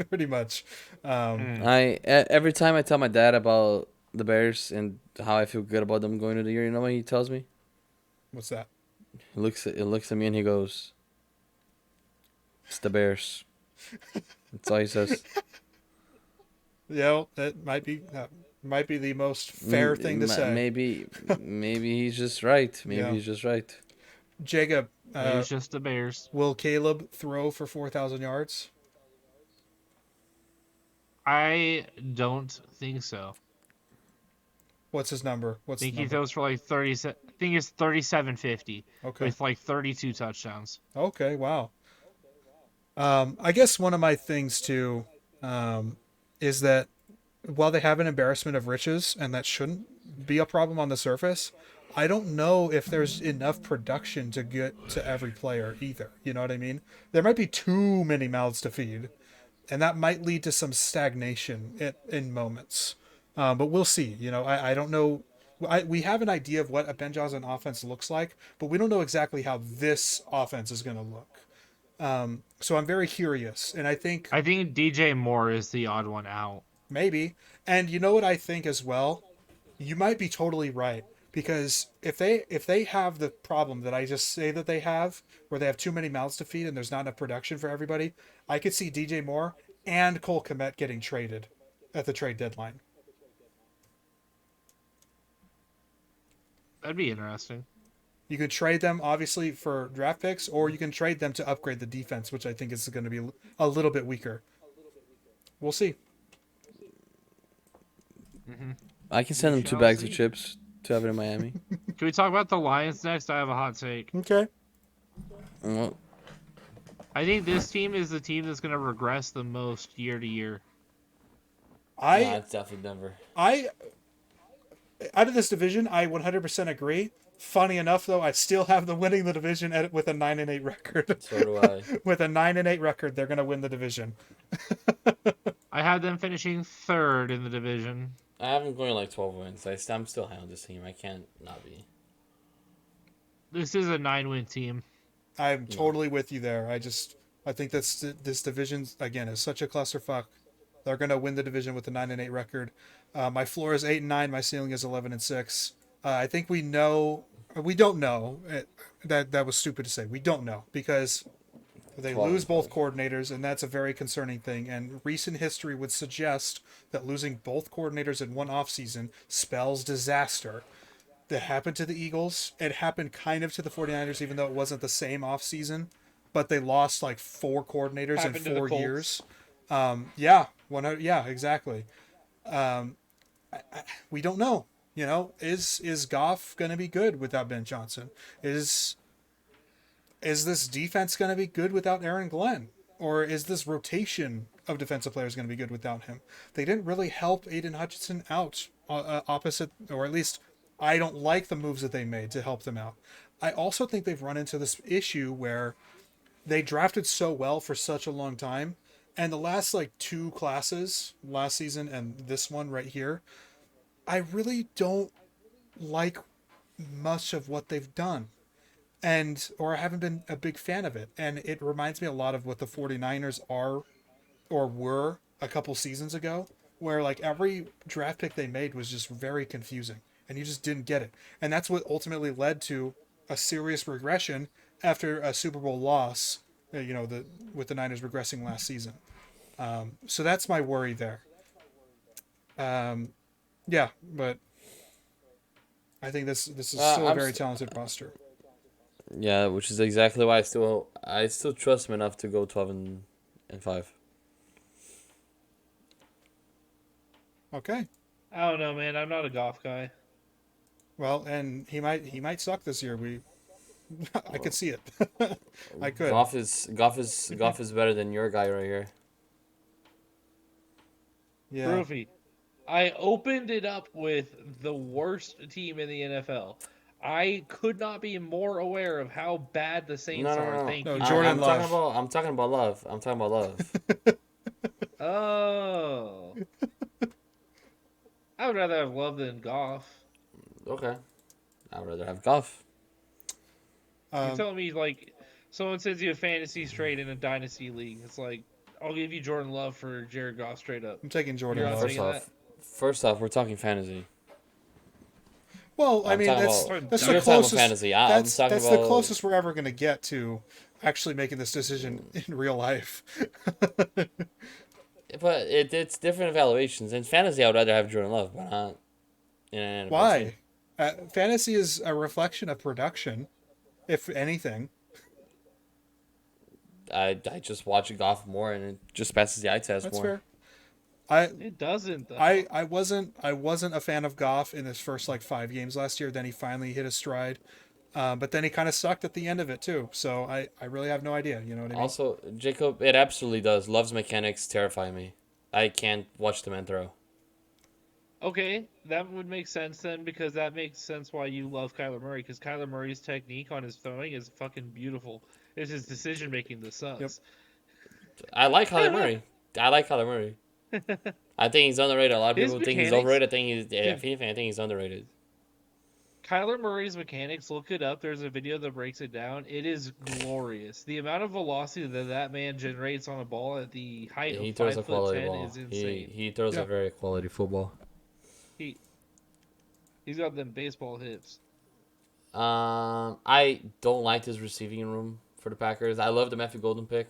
pretty much. Every time I tell my dad about the Bears and how I feel good about them going to the year, you know what he tells me? What's that? He looks at me and he goes, "It's the Bears." That's all he says. Yeah, that might be the most fair thing to say. Maybe he's just right. Maybe Yeah. he's just right. Jacob, Maybe it's just the Bears. will Caleb throw for 4,000 yards? I don't think so. What's his number? I What's think the he number? throws for like 30. I think it's 3750 Okay. with like 32 touchdowns. Okay. Wow. I guess one of my things too is that while they have an embarrassment of riches, and that shouldn't be a problem on the surface, I don't know if there's enough production to get to every player either. You know what I mean? There might be too many mouths to feed, and that might lead to some stagnation in moments. But we'll see. You know, I don't know. We have an idea of what a Ben Johnson offense looks like, but we don't know exactly how this offense is going to look. So I'm very curious, and I think I think DJ Moore is the odd one out. maybe. And you know what I think as well? You might be totally right, because if they have the problem that I just say that they have, where they have too many mouths to feed and there's not enough production for everybody, I could see DJ Moore and Cole Kmet getting traded at the trade deadline. That'd be interesting. You could trade them obviously for draft picks, or you can trade them to upgrade the defense, which I think is going to be a little bit weaker. We'll see. I can send him 2 bags of chips to have it in Miami. Can we talk about the Lions next? I have a hot take. Okay. Well, I think this team is the team that's going to regress the most year to year. it's definitely Denver. Out of this division, I 100% agree. Funny enough, though, I still have them winning the division with a 9-8 record. So do I. With a 9-8 record, they're going to win the division. I had them finishing third in the division. I have them going like 12 wins. I'm still high on this team. I can't not be. This is a 9-win team. I'm totally with you there. I think this division again is such a clusterfuck. They're going to win the division with a 9-8 record. My floor is 8-9. My ceiling is 11-6. I think we know. We don't know. That was stupid to say. We don't know because they lose both coordinators, and that's a very concerning thing. And recent history would suggest that losing both coordinators in one offseason spells disaster. That happened to the Eagles. It happened kind of to the 49ers, even though it wasn't the same offseason. But they lost like 4 coordinators Happened to in the 4 Colts. years. Yeah, exactly. We don't know. You know, is Goff going to be good without Ben Johnson? Is this defense going to be good without Aaron Glenn? Or is this rotation of defensive players going to be good without him? They didn't really help Aiden Hutchinson out opposite, or at least I don't like the moves that they made to help them out. I also think they've run into this issue where they drafted so well for such a long time, and the last like 2 classes, last season and this one right here, I really don't like much of what they've done. Or I haven't been a big fan of it. And it reminds me a lot of what the 49ers are or were a couple seasons ago, where like every draft pick they made was just very confusing and you just didn't get it. And that's what ultimately led to a serious regression after a Super Bowl loss, with the Niners regressing last season. So that's my worry there. Yeah, but I think this is still a very talented roster. Yeah, which is exactly why I still trust him enough to go 12-5. Okay. I don't know, man. I'm not a golf guy. Well, and he might suck this year. I could see it. I could. Goff is better than your guy right here. Yeah. Proofy. I opened it up with the worst team in the NFL. I could not be more aware of how bad the Saints are. No. Thank No, you. Jordan Love. I'm talking about love. I'm talking about love. Oh. I would rather have Love than Goff. Okay. I'd rather have Goff. You're telling me like someone sends you a fantasy straight in a dynasty league. It's like I'll give you Jordan Love for Jared Goff straight up. I'm taking Jordan You're not Love. taking that? First off, we're talking fantasy. Well, I I'm mean talking that's about that's you're the talking about closest. fantasy. I'm That's talking that's about the closest we're ever going to get to actually making this decision in real life. But it's different evaluations. In fantasy, I would rather have Jordan Love, but not in an NFL team. Why? Fantasy is a reflection of production, if anything. I just watch golf more, and it just passes the eye test That's more. fair. I It doesn't though. I wasn't a fan of Goff in his first like 5 games last year. Then he finally hit his stride, but then he kind of sucked at the end of it too. So I really have no idea. You know what I mean? Also, Jacob, it absolutely does. Love's mechanics terrify me. I can't watch the man throw. Okay, that would make sense then, because that makes sense why you love Kyler Murray, because Kyler Murray's technique on his throwing is fucking beautiful. It's his decision making that sucks. Yep. I like Kyler Murray. I think he's underrated. A lot of His people think he's mechanics- overrated. I think he's, if anything, I think he's underrated. Kyler Murray's mechanics, look it up. There's a video that breaks it down. It is glorious. The amount of velocity that man generates on a ball at the height He of throws a 5'10" quality ball. is insane. He throws Yeah. a very quality football. He's got them baseball hips. Mm-hmm. I don't like his receiving room for the Packers. I love the Matthew Golden pick.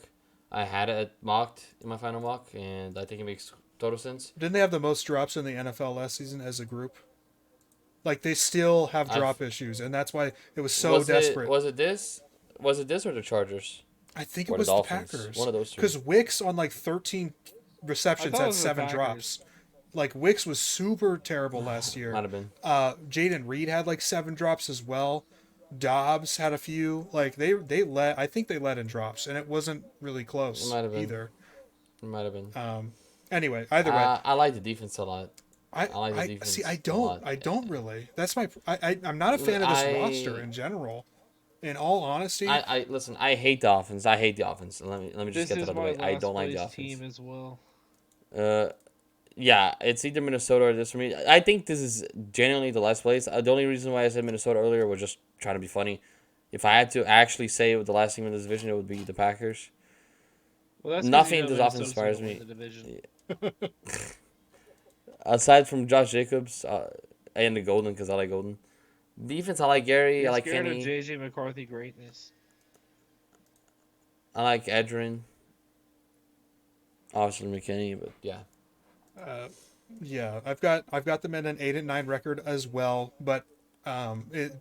I had it mocked in my final mock, and I think it makes total sense. Didn't they have the most drops in the NFL last season as a group? Like they still have drop issues, and that's why it was so desperate. Was it this or the Chargers? I think or it the was the Dolphins? Packers. One of those two. Because Wicks on like 13 receptions I thought it had was the 7 Packers. drops. Like Wicks was super terrible last year. Might have been. Jaden Reed had like 7 drops as well. Dobbs had a few. Like they led. I think they led in drops, and it wasn't really close It might have been. either. It might have been. Anyway, either way, I like the defense a lot. I like the I defense see. a I lot. don't really. That's my. I'm not a fan of this I- roster in general. In all honesty, I listen. I hate the offense. Let me just This get is that out of the my way. I last don't like the place offense. team as well. Yeah, it's either Minnesota or this for me. I think this is genuinely the last place. The only reason why I said Minnesota earlier was just trying to be funny. If I had to actually say the last team in this division, it would be the Packers. Well, that's 'cause Nothing you know this offense Minnesota's inspires gonna me. win the division. Aside from Josh Jacobs and the Golden, because I like Golden. Defense, I like Gary. You're I like scared Kenny. of JJ McCarthy greatness. I like Edrin. Obviously McKinney, but yeah. yeah, I've got them in an 8-9 record as well, but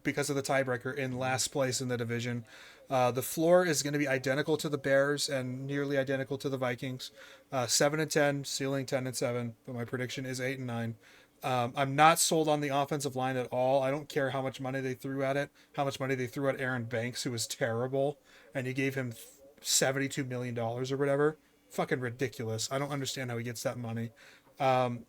because of the tiebreaker in last place in the division. The floor is going to be identical to the Bears and nearly identical to the Vikings. 7-10, ceiling 10-7, but my prediction is 8-9. I'm not sold on the offensive line at all. I don't care how much money they threw at it, how much money they threw at Aaron Banks, who was terrible, and you gave him $72 million or whatever. Fucking ridiculous. I don't understand how he gets that money. I'm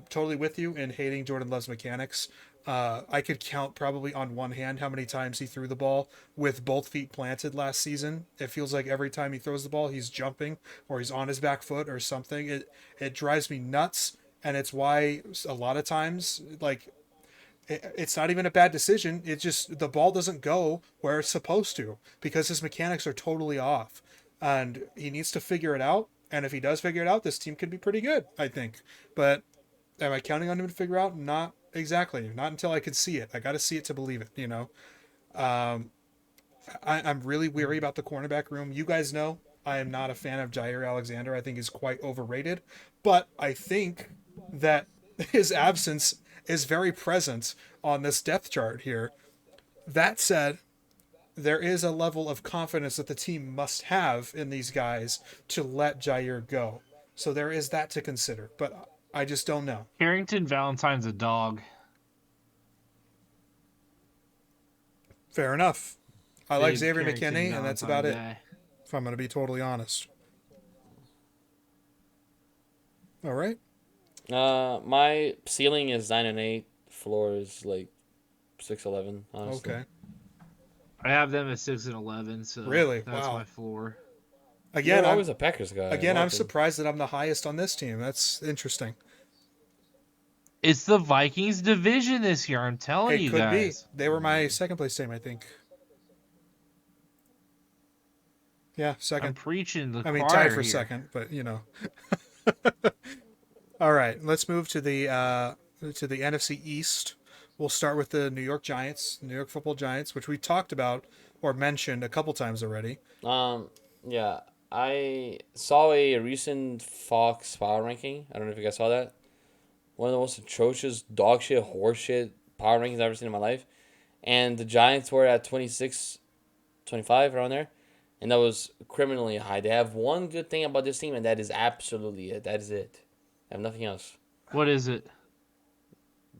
totally with you in hating Jordan Love's mechanics. I could count probably on one hand how many times he threw the ball with both feet planted last season. It feels like every time he throws the ball, he's jumping or he's on his back foot or something. It drives me nuts, and it's why a lot of times, like, it's not even a bad decision. It's just the ball doesn't go where it's supposed to because his mechanics are totally off, and he needs to figure it out. And if he does figure it out, this team could be pretty good, I think. But am I counting on him to figure out? Not exactly. Not until I could see it. I got to see it to believe it, you know. I'm really weary about the cornerback room. You guys know I am not a fan of Jair Alexander. I think he's quite overrated. But I think that his absence is very present on this depth chart here. That said, there is a level of confidence that the team must have in these guys to let Jair go. So there is that to consider, but I just don't know. Carrington Valentine's a dog. Fair enough. I like Big Xavier Carrington McKinney, and that's Valentine about it, guy. if I'm going to be totally honest. All right. My ceiling is 9-8. Floor is like 6-11. Honestly. Okay. I have them at 6-11, so Really? that's Wow. my floor. Again, You're I'm, always a Packers guy. I'm surprised that I'm the highest on this team. That's interesting. It's the Vikings division this year. I'm telling It you could guys. be. They were my second place team, I think. Yeah, I'm second. preaching the I mean, choir tied for here. second, but All right, let's move to the NFC East. We'll start with the New York Giants, New York Football Giants, which we talked about or mentioned a couple times already. Um, yeah, I saw a recent Fox power ranking. I don't know if you guys saw that. One of the most atrocious dog shit, horse shit power rankings I've ever seen in my life. And the Giants were at 26, 25, around there. And that was criminally high. They have one good thing about this team, and that is absolutely it. That is it. They have nothing else. What is it?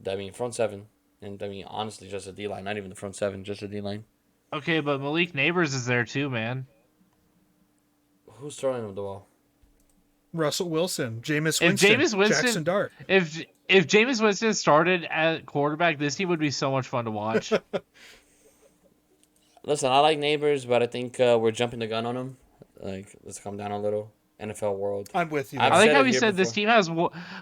I mean, front seven. And I mean, honestly, just a D line. Not even the front seven, just a D line. Okay, but Malik Neighbors is there too, man. Who's throwing them the ball? Russell Wilson, Jameis If Winston, Jameis Winston, Jackson Dart. if Jameis Winston started at quarterback, this team would be so much fun to watch. Listen, I like Neighbors, but I think we're jumping the gun on them. Like, let's calm down a little. NFL world. I'm with you. I've I like said how it he here said this before. team has.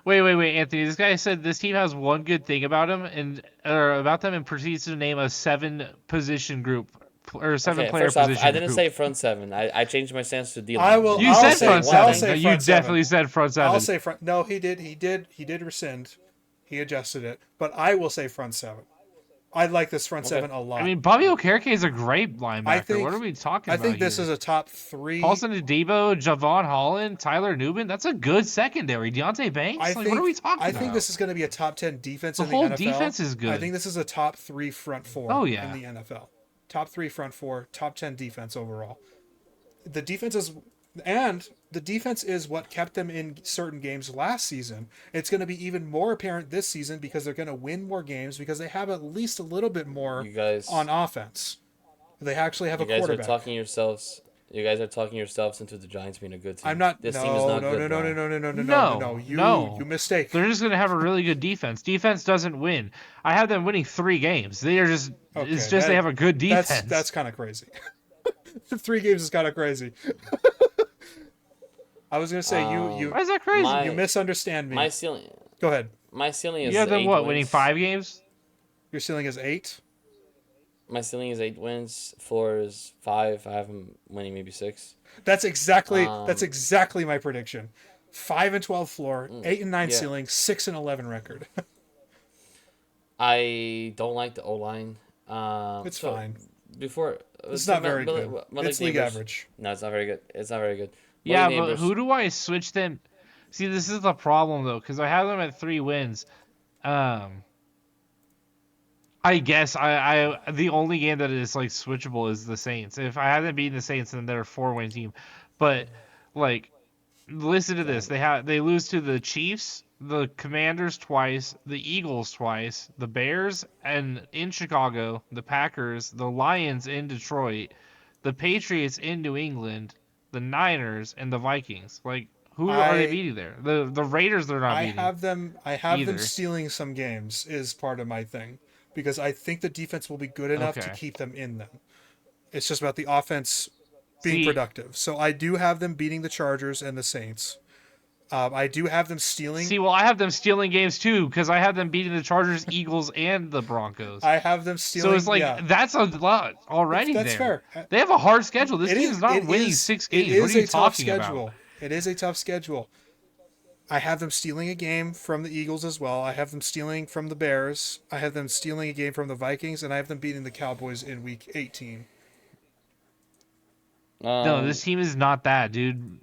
Wait, Anthony. This guy said this team has one good thing about him, or about them, and proceeds to name a 7-position group or 7-player first off, position I didn't group. say front seven. I changed my stance to D line. I will. You I'll said say, front I'll seven. say No, you front seven. definitely said front seven. I'll say front. No, he did. He did rescind. He adjusted it, but I will say front seven. I like this front seven a lot. I mean, Bobby Okereke is a great linebacker. I think- what are we talking I about think this here? is a top 3. Paulson Adebo, Javon Holland, Tyler Newman. That's a good secondary. Deontay Banks. What are we talking I about? think this is going to be a top 10 defense The in whole the NFL. defense is good. I think this is a top 3 front 4 Oh, yeah. in the NFL. Top 3 front 4, top 10 defense overall. The defense is what kept them in certain games last season. It's going to be even more apparent this season because they're going to win more games because they have at least a little bit more You guys, on offense. They actually have you a guys are quarterback. talking yourselves. You guys are talking yourselves into the Giants being a good team. I'm not. This no, team is not no, good. no, no, bro. no, no, no, no, no, no. No. You mistake. They're just gonna have a really good defense. Defense doesn't win. I have them winning 3 games. They are just. It's just they have a good defense. That's kind of crazy. 3 games is kind of crazy. I was gonna say you Why is that crazy? you misunderstand me. My ceiling. Go ahead. My ceiling is You have them 8 what? wins. Winning 5 games? Your ceiling is 8. My ceiling is 8 wins. Floor is 5. I have them winning maybe 6. That's exactly my prediction. 5-12 floor, 8-9 yeah. ceiling, 6-11 record. I don't like the O line. It's fine. Before It's not very good. It's league average. No, it's not very good. It's not very good. Yeah, Malik but Neighbors- who do I switch them? See, this is the problem though, because I have them at 3 wins. I guess I the only game that is like switchable is the Saints. If I hadn't beaten the Saints, then they're a 4-win team. But like, listen to this: they lose to the Chiefs, the Commanders twice, the Eagles twice, the Bears and in Chicago, the Packers, the Lions in Detroit, the Patriots in New England, the Niners, and the Vikings. Like, who are they beating there? The Raiders they're not beating. I have either. them stealing some games is part of my thing because I think the defense will be good enough to Okay. keep them in them. It's just about the offense being See- productive. So I do have them beating the Chargers and the Saints. I do have them stealing. See, well, I have them stealing games too because I have them beating the Chargers, Eagles, and the Broncos. I have them stealing. So it's like that's a lot already. That's there. fair. They have a hard schedule. This It team is not it winning is- 6 it games. What is are you a tough talking schedule. about? It is a tough schedule. I have them stealing a game from the Eagles as well. I have them stealing from the Bears. I have them stealing a game from the Vikings, and I have them beating the Cowboys in Week 18. No, this team is not that, dude.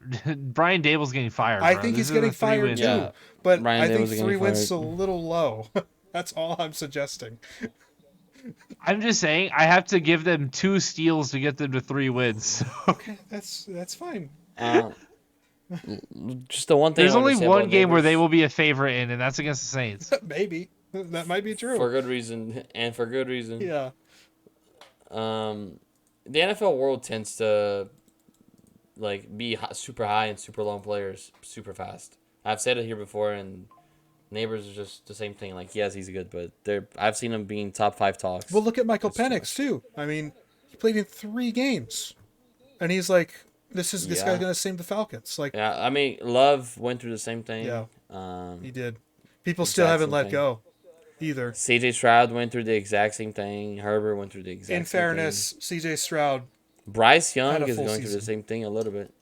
Brian Dable's getting fired. I bro. think This he's is getting a 3 fired win too, team. Yeah. but Brian I think Daboll's getting 3 wins is a fired. little low. That's all I'm suggesting. I'm just saying I have to give them 2 steals to get them to 3 wins. Okay, that's fine. Just the one thing. There's I wanna only say one about game where Neighbors, they will be a favorite in, and that's against the Saints. Maybe that might be true. for good reason and for good reason. Yeah. The NFL world tends to like be super high and super long players super fast. I've said it here before, and Neighbors is just the same thing. Like, yes, he's good, but I've seen him being top 5 talks. Well, look at Michael That's Penix too. I mean, he played in 3 games, and he's like, "This Yeah. guy's gonna save the Falcons." Like, Yeah, I mean, Love went through the same thing. Yeah. Um, he did. People still haven't same let thing. go, either. CJ Stroud went through the exact same thing. Herbert went through the exact In same fairness, thing. C.J. Stroud Bryce Young had a is full going through the season. same thing a little bit.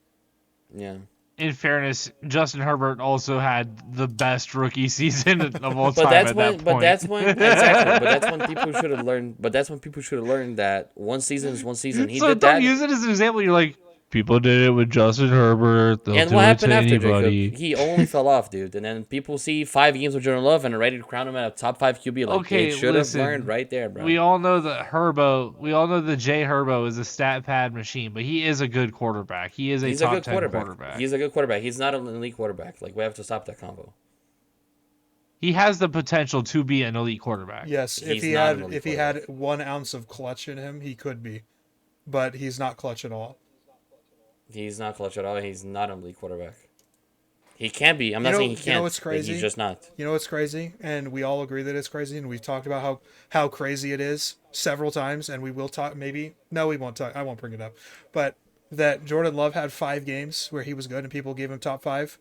Yeah. In fairness, Justin Herbert also had the best rookie season of all But time that's at that when, but point. that's when, exactly. But that's when people should have learned. But that's when people should have learned that one season is one season. He So did don't that, use it as an example. You're like, people did it with Justin Herbert. They'll and do what it to happened after Jacob? anybody. He only fell off, dude. And then people see 5 games with Jordan Love and are ready to crown him at a top 5 QB. Like they Okay, should have learned listen. right there, bro. We all know that Herbo. We all know that Jay Herbo is a stat pad machine, but he is a good quarterback. He is a He's a top good 10 quarterback. quarterback. He's a good quarterback. He's not an elite quarterback. Like we have to stop that combo. He has the potential to be an elite quarterback. Yes, He's not an elite if he had quarterback. 1 ounce of clutch in him, he could be, but he's not clutch at all. He's not clutch at all. He's not an elite quarterback. He can be. I'm not know- saying he you know can't. what's But crazy? he's just not. You know what's crazy, and we all agree that it's crazy, and we've talked about how crazy it is several times, and we will talk. Maybe no, we won't talk. I won't bring it up, but that Jordan Love had 5 games where he was good, and people gave him top 5.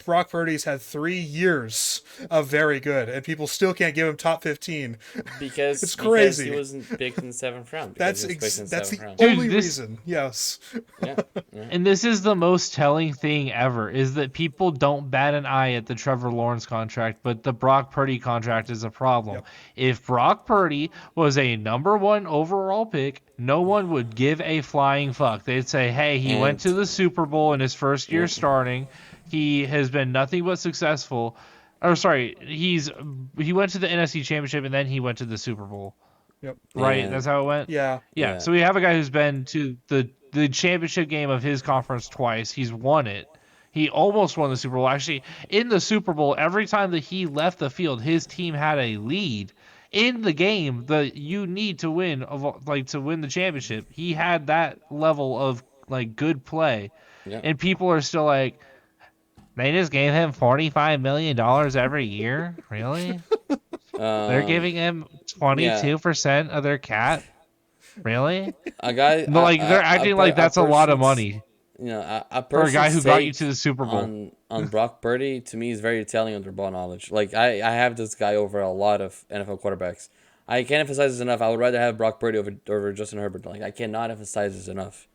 Brock Purdy's had 3 years of very good, and people still can't give him top 15. Because It's because crazy. he wasn't picked in the 7th round. That's Because he was picked in that's the 7th round. Dude, only this- reason. Yes. Yeah. Yeah. And this is the most telling thing ever, is that people don't bat an eye at the Trevor Lawrence contract, but the Brock Purdy contract is a problem. Yep. If Brock Purdy was a number 1 overall pick, no one would give a flying fuck. They'd say, hey, he went to the Super Bowl in his first year starting. He has been nothing but successful. Or sorry, he went to the NFC Championship and then he went to the Super Bowl. Yep. Right? And- That's how it went? Yeah. Yeah, Yeah. so we have a guy who's been to the championship game of his conference twice. He's won it. He almost won the Super Bowl. Actually, in the Super Bowl, every time that he left the field, his team had a lead in the game that you need to win, to win the championship. He had that level of like good play, Yeah. and people are still like, they just gave him $45 million every year. Really? They're giving him 22% of their cap. Really? a guy. No, like they're acting like that's a lot of person's- money You know, a for a guy who person's got you take to the Super Bowl. on Brock Purdy to me is very telling of their ball knowledge. Like I have this guy over a lot of NFL quarterbacks. I can't emphasize this enough. I would rather have Brock Purdy over Justin Herbert. Like I cannot emphasize this enough.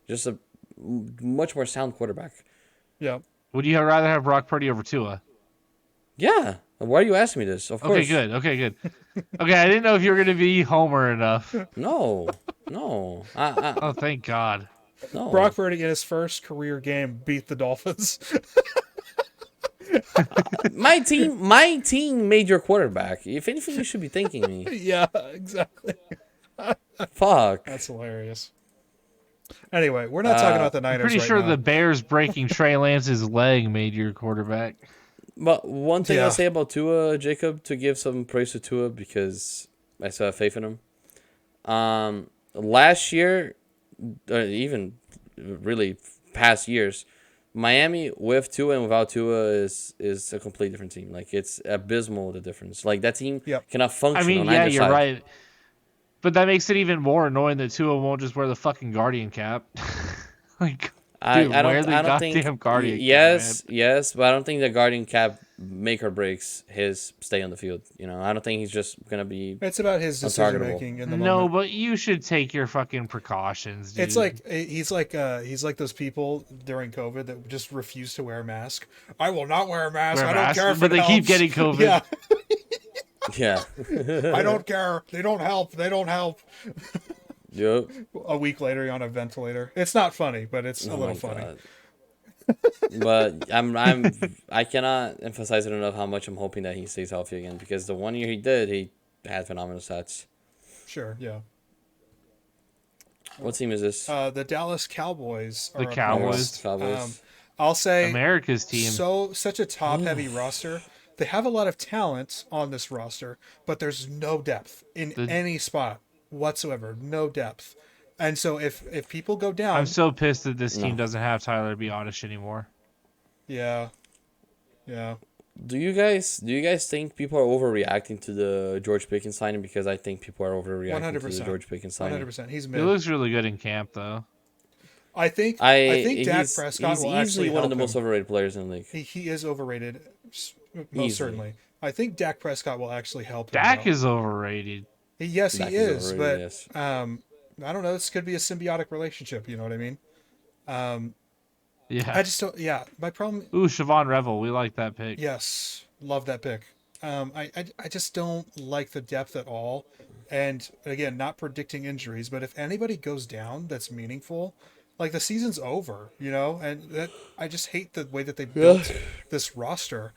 Just a much more sound quarterback. Yeah. Would you rather have Brock Purdy over Tua? Yeah. Why are you asking me this? Of course. Okay, good. Okay, good. Okay, I didn't know if you were going to be Homer enough. No. No. Oh, thank God. No. Brock Purdy in his first career game beat the Dolphins. My team made your quarterback. If anything, you should be thanking me. Yeah, exactly. Fuck. That's hilarious. Anyway, we're not talking about the Niners Pretty right sure now. the Bears breaking Trey Lance's leg made your quarterback. But one thing Yeah. I'll say about Tua, Jacob, to give some praise to Tua because I still have faith in him. Last year, even really past years, Miami with Tua and without Tua is a completely different team. Like it's abysmal the difference. Like that team Yep. cannot function. I mean, on yeah, either you're side. right. But that makes it even more annoying that Tua won't just wear the fucking Guardian cap. Like, I dude, don't. wear the I don't goddamn think. Guardian cap, Yes, man. yes, but I don't think the Guardian cap make or breaks his stay on the field. You know, I don't think he's just gonna be. It's about his decision Untargetable. making in the No, moment. but you should take your fucking precautions, dude. It's like he's like those people during COVID that just refuse to wear a mask. I will not wear a mask. Wear a I don't mask, care if but it they keep helps. getting COVID. Yeah, Yeah. I don't care. They don't help. They don't help. Yep. A week later, you're on a ventilator. It's not funny, but it's a Oh little my funny. God. But I cannot emphasize it enough how much I'm hoping that he stays healthy again because the 1 year he had phenomenal stats. Sure, yeah. What team is this? The Dallas Cowboys. The are up Cowboys. next. Cowboys. I'll say America's team. such a top heavy roster. They have a lot of talent on this roster, but there's no depth in any spot whatsoever. No depth. And so if people go down, I'm so pissed that this team doesn't have Tyler Biotish anymore. yeah. Do you guys think people are overreacting to the George Pickens signing? Because I think people are overreacting to the 100%. George Pickens signing. 100%. He's He mid. looks really good in camp, though. I think Dak he's, Prescott he's will easily actually one of help the him. most overrated players in the league. He is overrated, most Easily. certainly. I think Dak Prescott will actually help him. Dak though. is overrated. Yes, Dak he is is, overrated, but yes. I don't know. This could be a symbiotic relationship. You know what I mean? Um, I Yeah. just don't. Yeah, my problem. Ooh, Siobhan Revel. We like that pick. Yes, love that pick. I just don't like the depth at all. And again, not predicting injuries, but if anybody goes down that's meaningful, like the season's over, you know. And that I just hate the way that they Yeah. built this roster.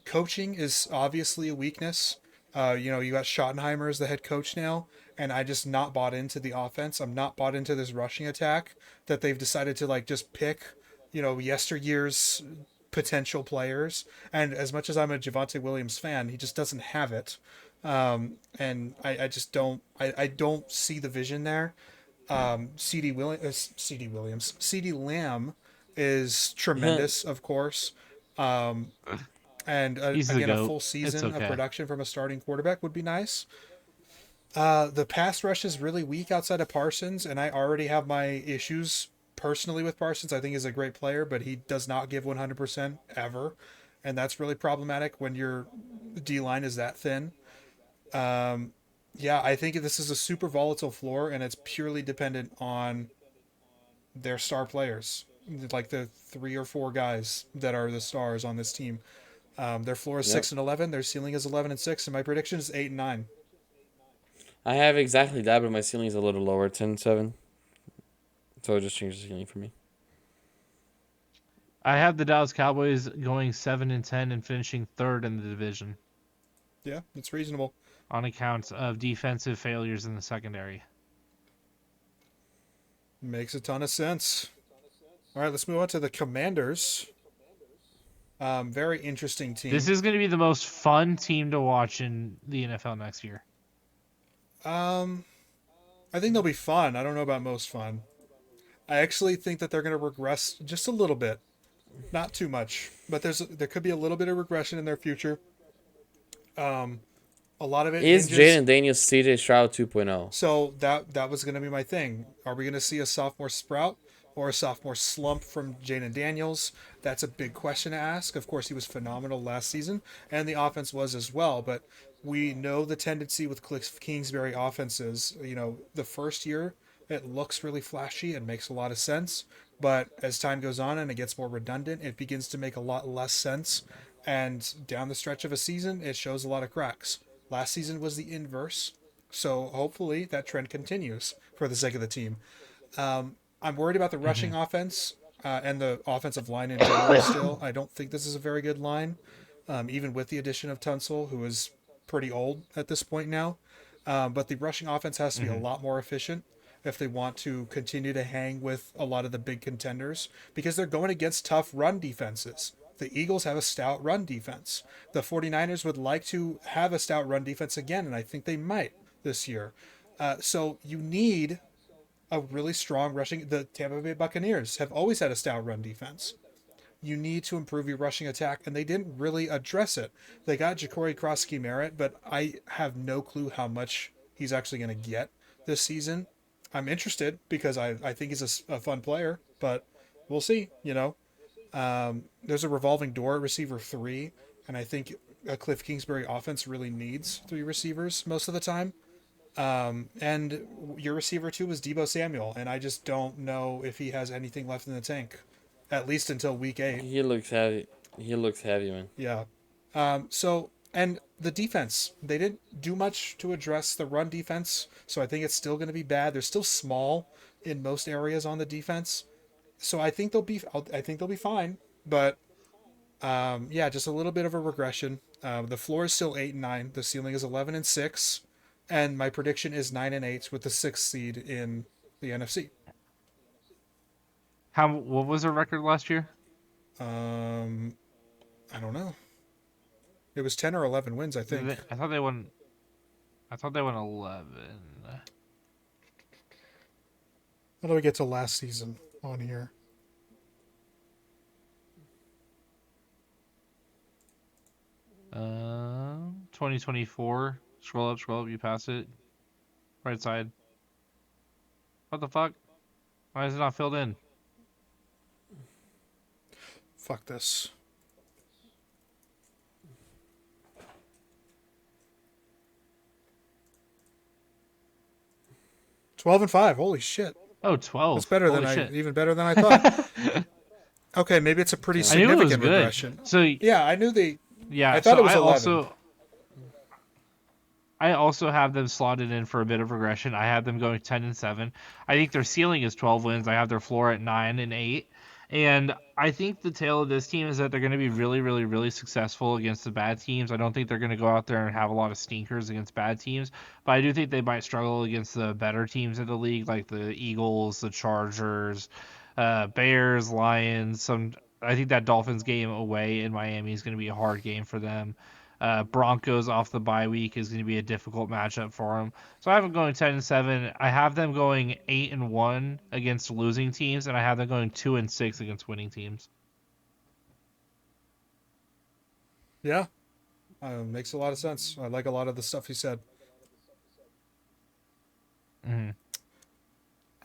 Coaching is obviously a weakness. You got Schottenheimer as the head coach now, and I just not bought into the offense. I'm not bought into this rushing attack that they've decided to like just pick, yesteryear's potential players. And as much as I'm a Javonte Williams fan, he just doesn't have it. And I just don't I don't see the vision there. CD Lamb is tremendous, of course. Um, and He's the again, a goat. full It's season of okay. production from a starting quarterback would be nice. The pass rush is really weak outside of Parsons, and I already have my issues personally with Parsons. I think he's a great player, but he does not give 100% ever, and that's really problematic when your D line is that thin. Um, yeah, I think this is a super volatile floor, and it's purely dependent on their star players, like the 3 or 4 guys that are the stars on this team. Their floor is Yep. 6-11. Their ceiling is 11-6, and my prediction is 8-9. I have exactly that, but my ceiling is a little lower, 10-7. So it just changed the ceiling for me. I have the Dallas Cowboys going 7-10 and finishing third in the division Yeah, it's reasonable. on account of defensive failures in the secondary. Makes a ton of sense. All right, let's move on to the Commanders. Very interesting This team. is going to be the most fun team to watch in the NFL next year. Um, I think they'll be fun. I don't know about most fun. I actually think that they're going to regress just a little bit, not too much, but there could be a little bit of regression in their future. Um, a lot of it Is hinges. Jaden Daniels CJ Stroud 2.0? So that was going to be my thing. Are we going to see a sophomore sprout or a sophomore slump from Jaden Daniels? That's a big question to ask. Of course, he was phenomenal last season, and the offense was as well. But we know the tendency with Cliff Kingsbury offenses. The first year it looks really flashy and makes a lot of sense, but as time goes on and it gets more redundant, it begins to make a lot less sense. And down the stretch of a season, it shows a lot of cracks. Last season was the inverse, so hopefully that trend continues for the sake of the team. I'm worried about the rushing offense and the offensive line in general still. I don't think this is a very good line, even with the addition of Tunsil, who is pretty old at this point now. But the rushing offense has to be a lot more efficient if they want to continue to hang with a lot of the big contenders because they're going against tough run defenses. The Eagles have a stout run defense. The 49ers would like to have a stout run defense again, and I think they might this year. So you need a really strong rushing. The Tampa Bay Buccaneers have always had a stout run defense. You need to improve your rushing attack, and they didn't really address it. They got Ja'Cory Krosky Merritt, but I have no clue how much he's actually going to get this season. I'm interested because I think he's a fun player, but we'll see. There's a revolving door at receiver 3, and I think a Cliff Kingsbury offense really needs 3 receivers most of the time. And your receiver 2 was Debo Samuel, and I just don't know if he has anything left in the tank, at least until week 8. He looks heavy. He looks heavy, man. Yeah. And the defense, they didn't do much to address the run defense, so I think it's still going to be bad. They're still small in most areas on the defense, so I think they'll be fine. But yeah, just a little bit of a regression. The floor is still 8-9. The ceiling is 11-6, and my prediction is 9-8 with the 6th seed in the NFC. What was their record last year? I don't know. It was 10 or 11 wins, I think. I thought they won. I thought they won 11. How do we get to last season on here? Uh, 2024. Scroll up. You pass it. Right side. What the fuck? Why is it not filled in? Fuck this. 12-5. Holy shit. Oh, That's 12. better than Holy shit. even better than I thought. Okay, maybe it's a pretty I knew it was significant good. regression. So Yeah, I knew I yeah, thought so it was 11. I also have them slotted in for a bit of regression. I have them going 10-7. I think their ceiling is 12 wins. I have their floor at 9-8. And I think the tale of this team is that they're going to be really, really, really successful against the bad teams. I don't think they're going to go out there and have a lot of stinkers against bad teams, but I do think they might struggle against the better teams in the league, like the Eagles, the Chargers, Bears, Lions. I think that Dolphins game away in Miami is going to be a hard game for them. Broncos off the bye week is going to be a difficult matchup for them. So I have them going 10-7. I have them going 8-1 against losing teams, and I have them going 2-6 against winning teams. Yeah, makes a lot of sense. I like a lot of the stuff you said. Mm-hmm.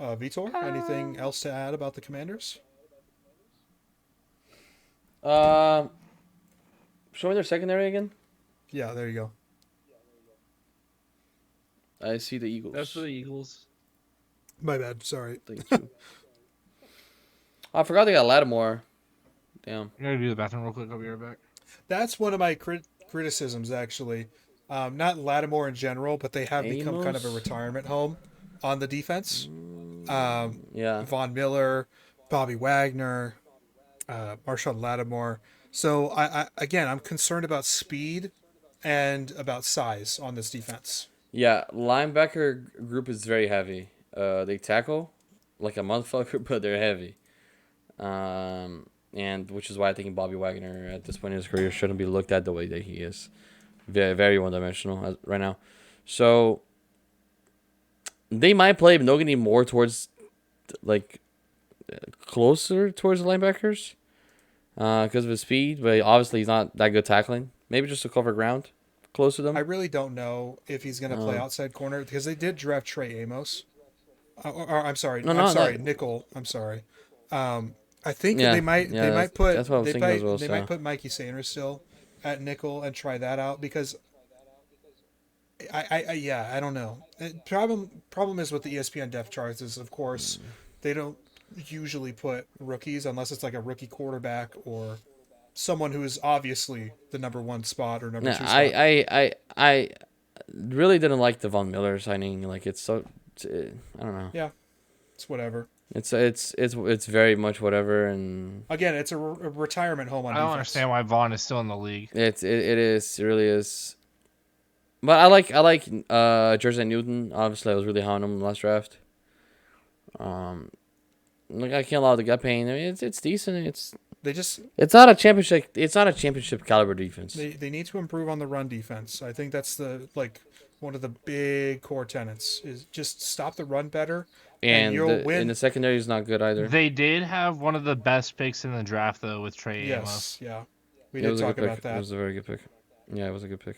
Vitor, anything else to add about the Commanders? Show me their secondary again. Yeah, there you go. I see the Eagles. That's for the Eagles. My bad. Sorry. Thank you. I forgot they got Lattimore. Damn. I'm going to do the bathroom real quick. I'll be right back. That's one of my criticisms, actually. Not Lattimore in general, but they have become kind of a retirement home on the defense. Yeah. Von Miller, Bobby Wagner, Marshawn Lattimore. So I'm concerned about speed and about size on this defense. Yeah, linebacker group is very heavy. They tackle like a motherfucker, but they're heavy. And which is why I think Bobby Wagner at this point in his career shouldn't be looked at the way that he is. Very, very one-dimensional right now. So they might play Nogany more towards like closer towards the linebackers because of his speed, but obviously he's not that good tackling. Maybe just to cover ground close to them. I really don't know if he's going to play outside corner because they did draft Trey Amos. I'm sorry, nickel. I'm sorry. I think they might put that's what I was thinking as well. They might put Mikey Sanders still at nickel and try that out because I don't know. Problem is with the ESPN depth charts is of course they don't usually put rookies unless it's like a rookie quarterback or someone who is obviously the number one spot or number two spot. I really didn't like the Von Miller signing. Like I don't know. Yeah, it's whatever. It's very much whatever, and again, it's a retirement home on I don't defense. understand why Vaughn is still in the league. It really is. But I like Jersey Newton. Obviously, I was really high on him in the last draft. Like I can't allow the gut pain. I mean, it's decent. It's not a championship. It's not a championship caliber defense. They need to improve on the run defense. I think that's one of the big core tenets is just stop the run better, and you'll win. And the secondary is not good either. They did have one of the best picks in the draft though with Trey Amos. Yeah, we did talk about that. It was a very good pick. Yeah, it was a good pick.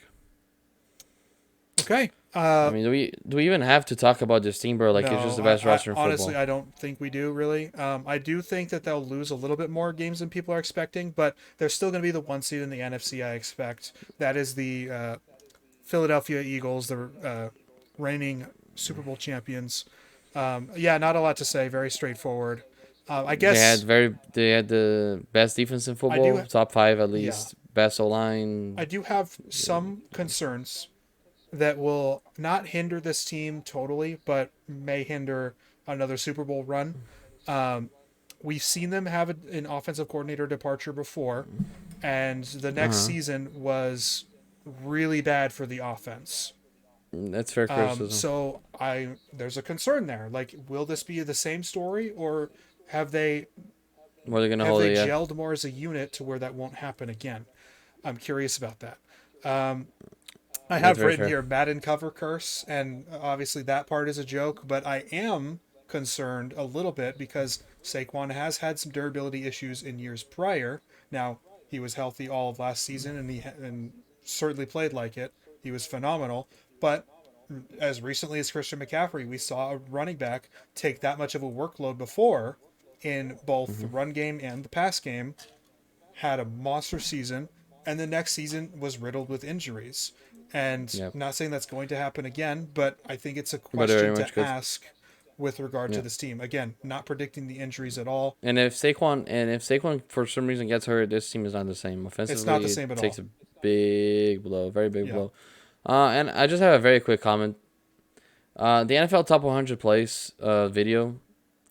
Okay. I mean, do we even have to talk about this team, bro? Like, it's just the best roster in football. Honestly, I don't think we do, really. I do think that they'll lose a little bit more games than people are expecting, but they're still going to be the 1 seed in the NFC, I expect. That is the Philadelphia Eagles, the reigning Super Bowl champions. Not a lot to say. Very straightforward. I guess they had the best defense in football, top 5 at least, best O-line. I do have some concerns that will not hinder this team totally, but may hinder another Super Bowl run. We've seen them have an offensive coordinator departure before, and the next season was really bad for the offense. That's fair criticism. So there's a concern there. Like, will this be the same story, or have they gelled more as a unit to where that won't happen again? I'm curious about that. I have written here Madden cover curse, and obviously that part is a joke, but I am concerned a little bit because Saquon has had some durability issues in years prior. Now, he was healthy all of last season, and certainly played like it. He was phenomenal, but as recently as Christian McCaffrey, we saw a running back take that much of a workload before in both the run game and the pass game, had a monster season, and the next season was riddled with injuries. And not saying that's going to happen again, but I think it's a question to ask with regard to Yeah. this team. Again, not predicting the injuries at all. And if Saquon for some reason gets hurt, this team is not the same. It's not Offensively, the it same at takes all. a big blow, very big Yeah. blow. And I just have a very quick comment. The NFL Top 100 Plays video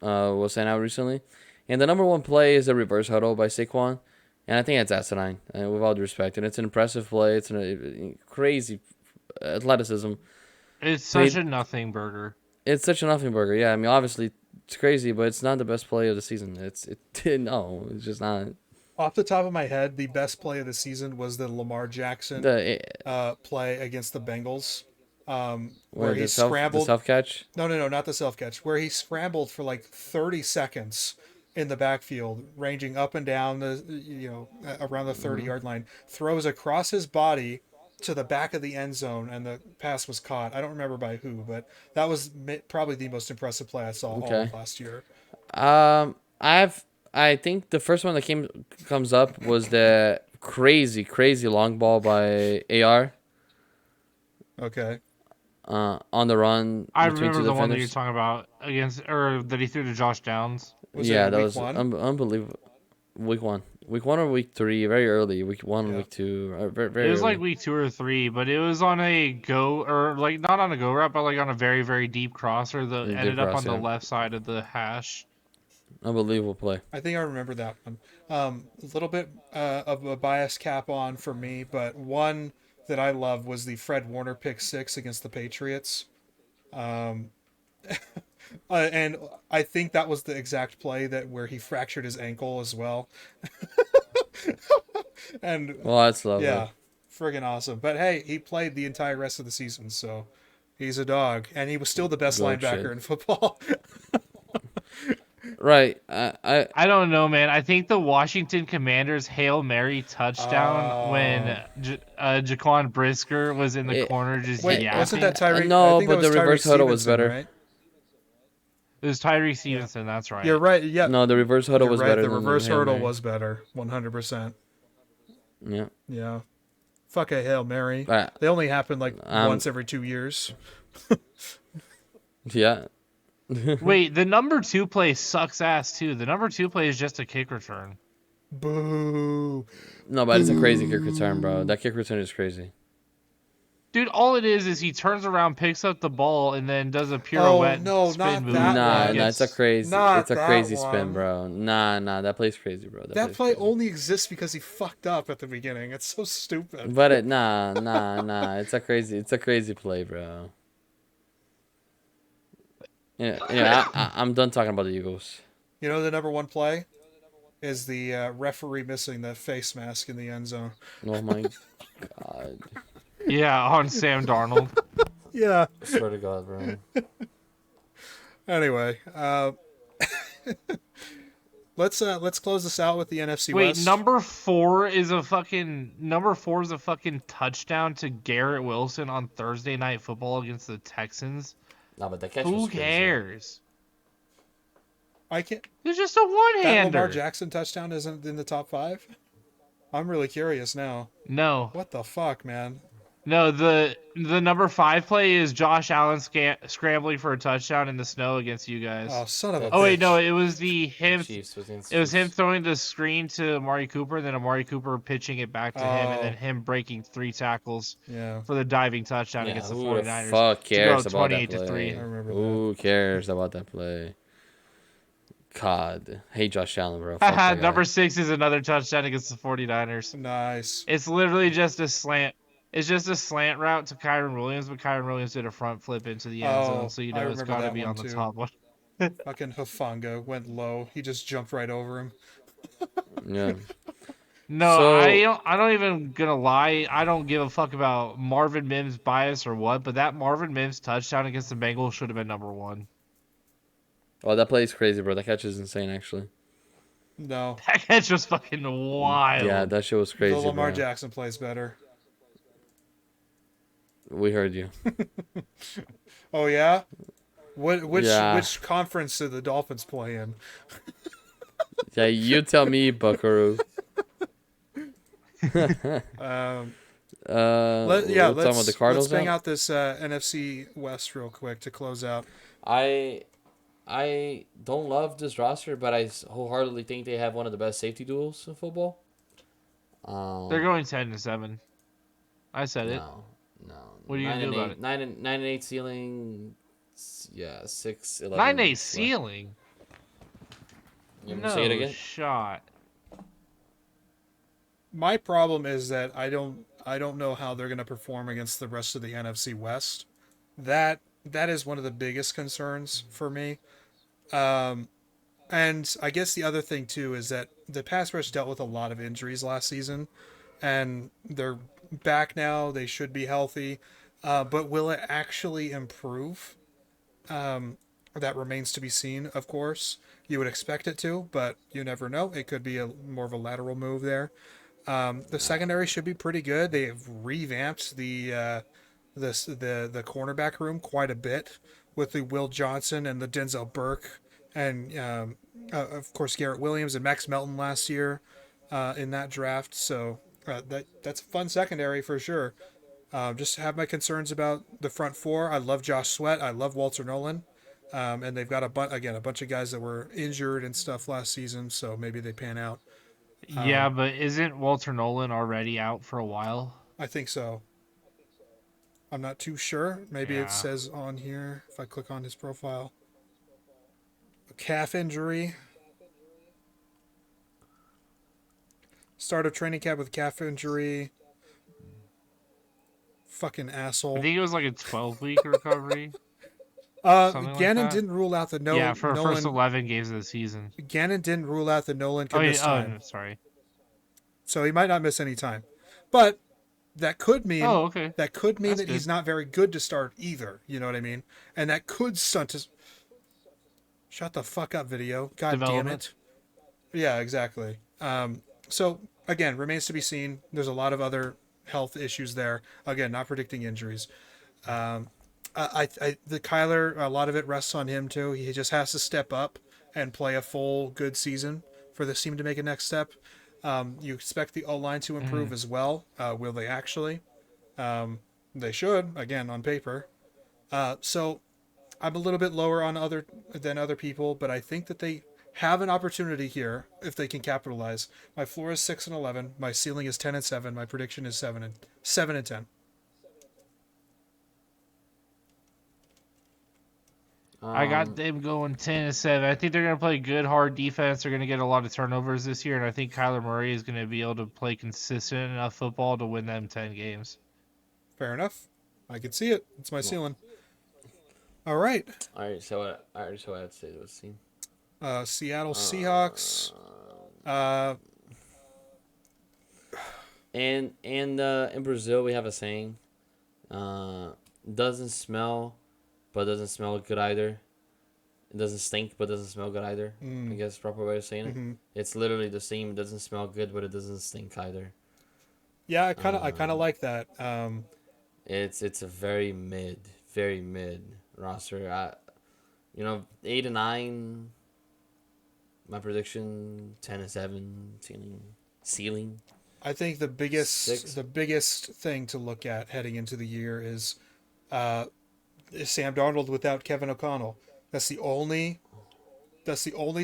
was sent out recently, and the number one play is a reverse huddle by Saquon, and I think it's asinine, with all due respect. And it's an impressive play. It's a crazy athleticism. It's But such a nothing burger. it's such a nothing burger. Yeah, I mean, obviously it's crazy, but it's not the best play of the season. No, it's just not. Off the top of my head, the best play of the season was the Lamar Jackson The play against the Bengals, where where he the scrambled. self catch. No, not the self catch. Where he scrambled for like 30 seconds in the backfield, ranging up and down around the 30-yard line, throws across his body to the back of the end zone, and the pass was caught. I don't remember by who, but that was probably the most impressive play I saw all Okay. of last year. I think the first one that comes up was the crazy long ball by AR. Okay. On the run I between remember two the one that defenders. you're talking about that he threw to Josh Downs. Was it Yeah, in that week was one? unbelievable. Week one or week three, very early. Week one, Yeah. week two, very It was early. like week 2 or 3, but it was on a go or like not on a go route, but like on a very very deep crosser that Deep ended up cross, on the yeah. left side of the hash. Unbelievable play. I think I remember that one. A little bit of a bias cap on for me, but one that I love was the Fred Warner pick six against the Patriots. And I think that was the exact play where he fractured his ankle as well. And Well, that's lovely. yeah, friggin' awesome. But hey, he played the entire rest of the season, so he's a dog, and he was still the best Dog linebacker shit. in football. Right. I I don't know, man. I think the Washington Commanders Hail Mary touchdown when Jaquan Brisker was in the It- corner just Wait, yapping. wasn't that Tyreek? No, I think but that was the reverse Tyreek huddle was Stevenson, better. right? It was Tyree Stevenson, that's right. You're right. Yeah, No, the reverse huddle you're was right. better The than reverse the Hail hurdle Mary. was better, 100%. Yeah. Yeah. Fuck a Hail Mary. Right. They only happen like Um, once every 2 years. Yeah. Wait, the number 2 play sucks ass too. The number 2 play is just a kick return. Boo. No, but it's a crazy kick return, bro. That kick return is crazy. Dude, all it is he turns around, picks up the ball, and then does a pirouette no, spin not move. that Nah, one. nah, it's a crazy, Not it's a that crazy one. spin, bro. Nah, that play's crazy, bro. That play's play crazy. only exists because he fucked up at the beginning. It's so stupid. But nah. It's a crazy play, bro. Yeah. I'm done talking about the Eagles. You know the number one play is the referee missing the face mask in the end zone. Oh my god. Yeah, on Sam Darnold. Yeah. I swear to God, bro. Anyway, let's close this out with the NFC Wait, West. number 4 is a fucking touchdown to Garrett Wilson on Thursday Night Football against the Texans. No, but the catch Who was crazy. cares? I can't. It's just a That Lamar one-hander. Jackson touchdown isn't in the top 5. I'm really curious now. No, What the fuck, man? the number 5 play is Josh Allen scrambling for a touchdown in the snow against you guys. Oh, son of a. Oh wait, bitch. no, it was him. Chiefs was against It was him Chiefs. throwing the screen to Amari Cooper, and then Amari Cooper pitching it back to him, and then him breaking 3 tackles Yeah, for the diving touchdown Yeah, against the who 49ers. the fuck cares to go about that 28 to play? 3. I remember Who cares about that play? God, hate Josh Allen, bro. Fuck that guy. Number 6 is another touchdown against the 49ers. nice. It's literally just a slant. It's just a slant route to Kyron Williams, but Kyron Williams did a front flip into the end zone, so you I know it's remember got to that be one on the too. top one. Fucking Hufanga went low. He just jumped right over him. Yeah. No, So- I don't even gonna lie. I don't give a fuck about Marvin Mims bias or what, but that Marvin Mims touchdown against the Bengals should have been number 1. Oh, that play is crazy, bro. That catch is insane, actually. No, That catch was fucking wild. Yeah, that shit was crazy, the Lamar bro. Jackson plays better. We heard you. Oh yeah. Which Yeah. which conference did the Dolphins play in? Yeah, you tell me, Buckaroo. Um, We're talking about the Cardinals let's bang now? out this NFC West real quick to close out. I I don't love this roster, but wholeheartedly think they have one of the best safety duels in football. They're Um, going 10-7. I said it. no, no, What are you gonna nine do and about it? eight, nine and eight ceiling. Yeah, 6-11 9-8 floor. ceiling. You want me to say it No again? shot. My problem is that I don't know how they're going to perform against the rest of the NFC West. That is one of the biggest concerns for me. Um, and I guess the other thing too is that the pass rush dealt with a lot of injuries last season, and they're back now. They should be healthy, but will it actually improve? That remains to be seen. Of course, you would expect it to, but you never know. It could be a more of a lateral move there. The secondary should be pretty good. They have revamped the cornerback room quite a bit with the Will Johnson and the Denzel Burke and of course Garrett Williams and Max Melton last year in that draft. So that's a fun secondary for sure. Just have my concerns about the front four. I love Josh Sweat. I love Walter Nolan. And they've got a bunch of guys that were injured and stuff last season, so maybe they pan out. Yeah, but isn't Walter Nolan already out for a while? I think so. I'm not too sure. Maybe it Yeah. says on here, if I click on his profile, a calf injury. Start of training camp with calf injury. Fucking I asshole. think it was like a 12-week recovery, something like Gannon that. didn't rule out the Yeah, for first Nolan. 11 games of the season. Gannon didn't rule out that Nolan Oh could yeah. miss Oh, time, no, sorry. so he might not miss any time. But that could mean Oh, okay. That's that he's good. not very good to start either. You know what I mean? And that could stunt his. Shut the fuck up, video. God damn Development. it. Yeah, exactly. So again, remains to be seen. There's a lot of other health issues there. Again, not predicting injuries. Um, the Kyler, a lot of it rests on him too. He just has to step up and play a full good season for this team to make a next step. You expect the O line to improve Mhm. as well. Will they actually? They should. Again, on paper. So I'm a little bit lower on other people, but I think that they have an opportunity here if they can capitalize. My floor is 6-11. My ceiling is 10-7. My prediction is 7-10. I got Um, them going 10-7. I think they're gonna play good, hard defense. They're gonna get a lot of turnovers this year, and I think Kyler Murray is gonna be able to play consistent enough football to win them 10 games. Fair enough. I can see it. It's my well, ceiling. All right. I already said what I had to say to this team. Seattle Seahawks. Uh, Uh, and in Brazil we have a saying, uh, doesn't smell, but doesn't smell good either. It doesn't stink, but doesn't smell good either. I mm, guess proper way of saying it. hmm It's literally the same. It doesn't smell good, but it doesn't stink either. Yeah, I kind of Um, like that. it's a very mid roster. 8 and 9. My prediction 10-7 ceiling I think six. the biggest thing to look at heading into the year uh, is Sam Darnold without Kevin O'Connell. That's the only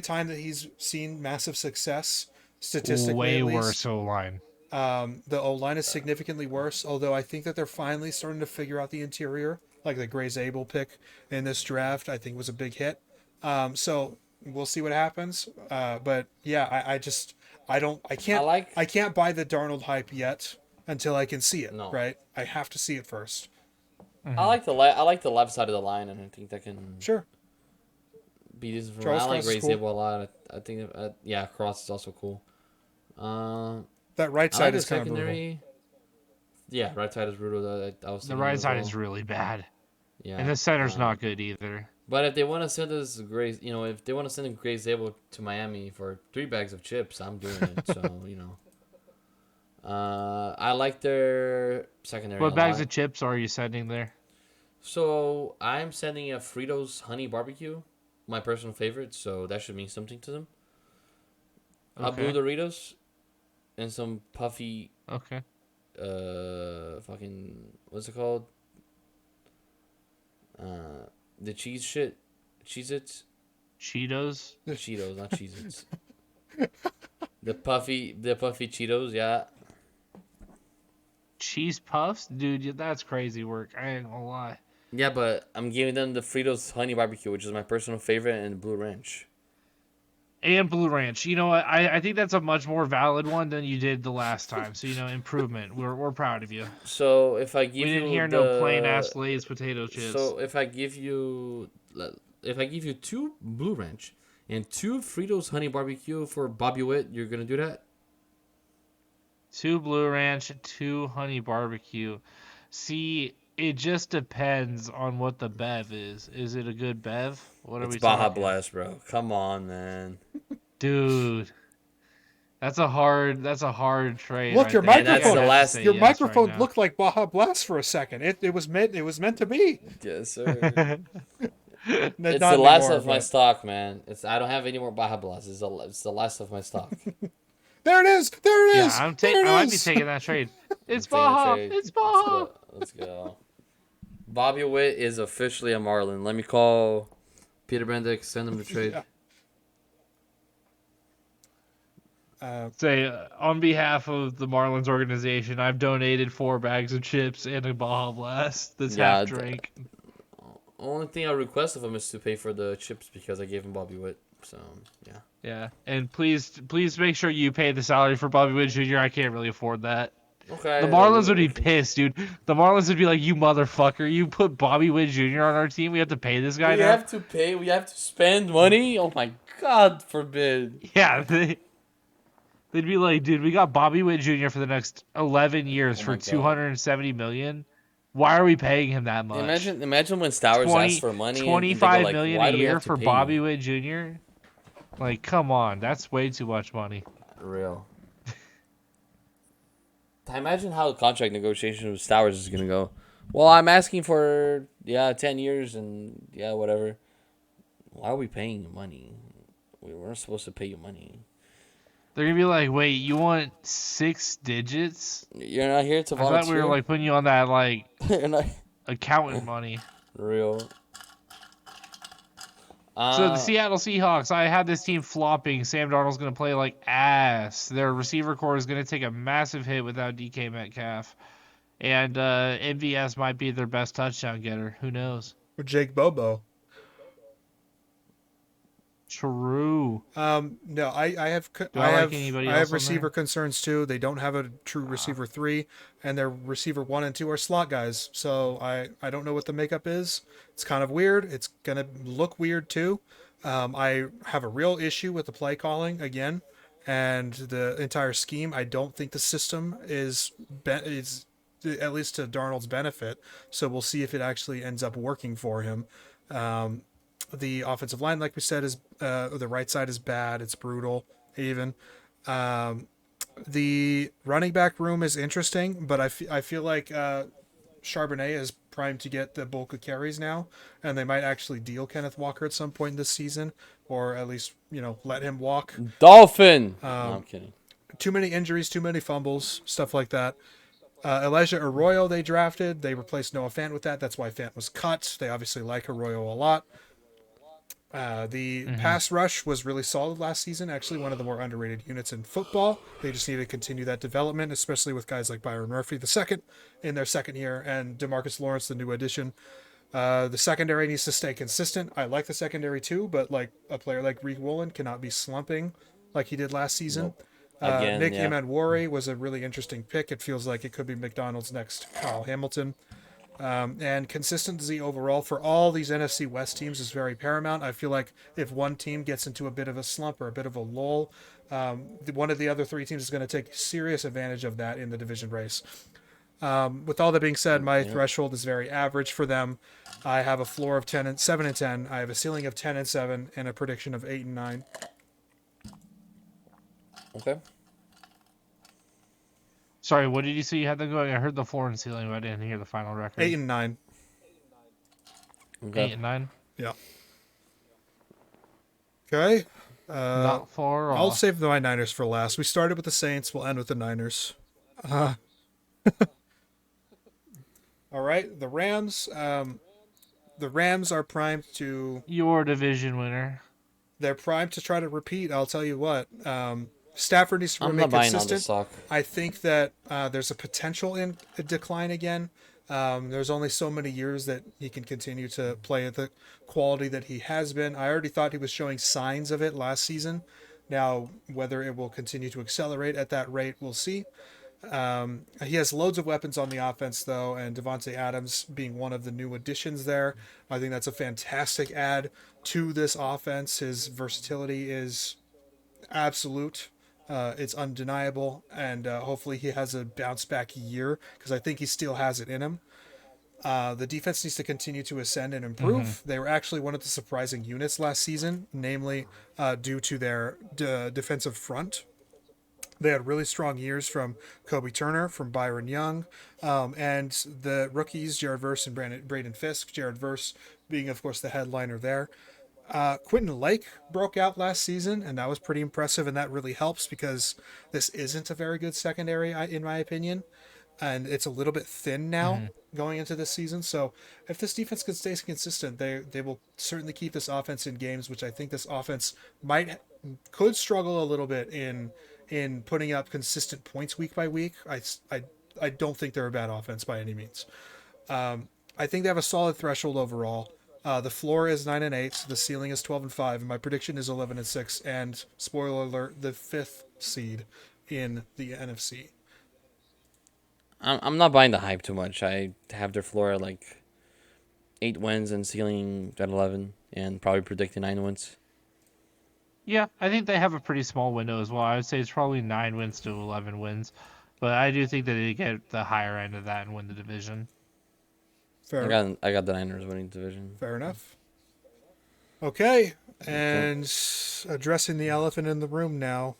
time that he's seen massive success statistically, Way at worse least. O line. The O line is significantly worse, although I think that they're finally starting to figure out the interior. Like the Gray's Able pick in this draft, I think was a big hit. So we'll see what happens. But yeah, I just I like I can't buy the Darnold hype yet until I can see it. no. Right, I have to see it first. Hmm. I like the left side of the line, and I think that can Sure, be this. I Charles like Cross is Ray cool. Zabel a lot. I think yeah, Cross is also cool. Uh, That right I like side the is kind of brutal. secondary. Yeah, right side is brutal. I was The thinking right as side is well. really bad, and Yeah. the center's not good either. But if they want to send us if they want to send Gray Zabel to Miami for 3 bags of chips, I'm doing it. So I like their secondary a What bags lot. of chips are you sending there? So I'm sending a Fritos honey barbecue, my personal favorite. So that should mean something to them. A blue Okay. Doritos and some puffy, Okay. fucking what's it called? The cheese shit, Cheez Its. Cheetos. Cheetos, not Cheez-Its. The puffy Cheetos, yeah. Cheese puffs? Dude, that's crazy work. I ain't gonna lie. Yeah, but I'm giving them the Fritos Honey Barbecue, which is my personal favorite, and Blue Ranch. And Blue Ranch. You know what? I think that's a much more valid one than you did the last time. So, improvement. We're proud of you. So if I give We didn't you hear no plain ass Lay's potato chips. so if I give you 2 Blue Ranch and 2 Fritos Honey Barbecue for Bobby Witt, you're gonna do that? 2 Blue Ranch, 2 Honey Barbecue. See, it just depends on what the bev is. Is it a good bev? What are It's we Baja talking? Blast, bro. Come on, man. Dude, that's a hard trade. Look, right your there. And that's microphone. the I have to last- say Your yes right microphone now. looked like Baja Blast for a second. It was meant to be. Yes, sir. It's Not the last anymore, of my but- stock, man. I don't have any more Baja Blast. It's the last of my stock. There it is. There it Yeah, is. I There it might be is. taking that trade. It's Taking a Baja. trade. It's Baja. Let's go. Bobby Witt is officially a Marlin. Let me call Peter Bendick, send him the trade. Say, on behalf of the Marlins organization, I've donated 4 bags of chips and a Baja Blast that's Yeah, half drink. Only thing I request of him is to pay for the chips because I gave him Bobby Witt. So yeah. Yeah, and please make sure you pay the salary for Bobby Witt Jr. I can't really afford that. Okay. The Marlins would be pissed, dude. The Marlins would be like, "You motherfucker! You put Bobby Witt Jr. on our team. We have to pay this guy We now." have to pay. We have to spend money. Oh my God forbid. Yeah, they'd be like, "Dude, we got Bobby Witt Jr. for the next 11 years Oh for my God. $270 million. Why are we paying him that much? Imagine when Stowers asks for money and they go $25 like, million why a do we year have to for pay Bobby you? Witt Jr. Like, come on, that's way too much money. Real. Imagine how the contract negotiation with Stowers is gonna go. Well, I'm asking for 10 years and whatever. Why are we paying you money? We weren't supposed to pay you money. They're gonna be like, "Wait, you want 6 digits? You're not here to I thought volunteer. we were like putting you on that like You're not accountant money." real. So the Seattle Seahawks, I had this team flopping. Sam Darnold's going to play like ass. Their receiver core is going to take a massive hit without DK Metcalf. And MVS might be their best touchdown getter. Who knows? Or Jake Bobo. True. No, I have I like anybody else on receiver there? concerns too. They don't have a true receiver 3, and their receiver 1 and 2 are slot guys. So I don't know what the makeup is. It's kind of weird. It's gonna look weird too. I have a real issue with the play calling again, and the entire scheme. I don't think the system is at least to Darnold's benefit. So we'll see if it actually ends up working for him. The offensive line, like we said, is the right side is bad. It's brutal, even. The running back room is interesting, but I feel like Charbonnet is primed to get the bulk of carries now, and they might actually deal Kenneth Walker at some point this season, or at least let him walk. Dolphin. No, I'm kidding. Too many injuries, too many fumbles, stuff like that. Elijah Arroyo they drafted. They replaced Noah Fant with that. That's why Fant was cut. They obviously like Arroyo a lot. The pass rush was really solid last season. Actually, one of the more underrated units in football. They just need to continue that development, especially with guys like Byron Murphy the second in their second year, and DeMarcus Lawrence, the new addition. The secondary needs to stay consistent. I like the secondary too, but like a player like Reek Woolen cannot be slumping like he did last season. Nope. Again, Nick yeah. Emmanwori was a really interesting pick. It feels like it could be McDonald's next Kyle Hamilton. And consistency overall for all these NFC West teams is very paramount. I feel like if one team gets into a bit of a slump or a bit of a lull, one of the other 3 teams is going to take serious advantage of that in the division race. With all that being said, my threshold is very average for them. I have a floor of 7 and 10. I have a ceiling of 10 and 7 and a prediction of 8 and 9. Okay. Sorry, what did you say you had them going? I heard the floor and ceiling, but I didn't hear the final record. 8 and 9. Okay. 8 and 9? Yeah. Okay. Not far off. I'll save my Niners for last. We started with the Saints. We'll end with the Niners. All right. The Rams. The Rams are primed to. Your division winner. they're primed to try to repeat. I'll tell you what. Stafford needs to I'm remain not buying on this consistent. stock. I think that there's a potential in a decline again. There's only so many years that he can continue to play at the quality that he has been. I already thought he was showing signs of it last season. Now, whether it will continue to accelerate at that rate, we'll see. He has loads of weapons on the offense, though, and Devontae Adams being one of the new additions there. I think that's a fantastic add to this offense. His versatility is absolute. It's undeniable, and hopefully he has a bounce back year because I think he still has it in him. The defense needs to continue to ascend and Mm-hmm. improve. They were actually one of the surprising units last season, namely due to their defensive front. They had really strong years from Kobe Turner, from Byron Young, and the rookies, Jared Verse and Braden Fisk. Jared Verse being, of course, the headliner there. Quentin Lake broke out last season, and that was pretty impressive, and that really helps because this isn't a very good secondary, in my opinion, and it's a little bit thin now Mm-hmm. going into this season. So if this defense can stay consistent, they will certainly keep this offense in games, which I think this offense could struggle a little bit in putting up consistent points week by week. I don't think they're a bad offense by any means. I think they have a solid threshold overall. The floor is 9-8, the ceiling is 12-5, and my prediction is 11-6. And spoiler alert, the fifth seed in the NFC. I'm not buying the hype too much. I have their floor at like 8 wins and ceiling at 11, and probably predicting 9 wins. Yeah, I think they have a pretty small window as well. I would say it's probably 9 wins to 11 wins, but I do think that they get the higher end of that and win the division. Fair, I got the Niners winning division. fair enough. Okay, Okay. and addressing the elephant in the room now.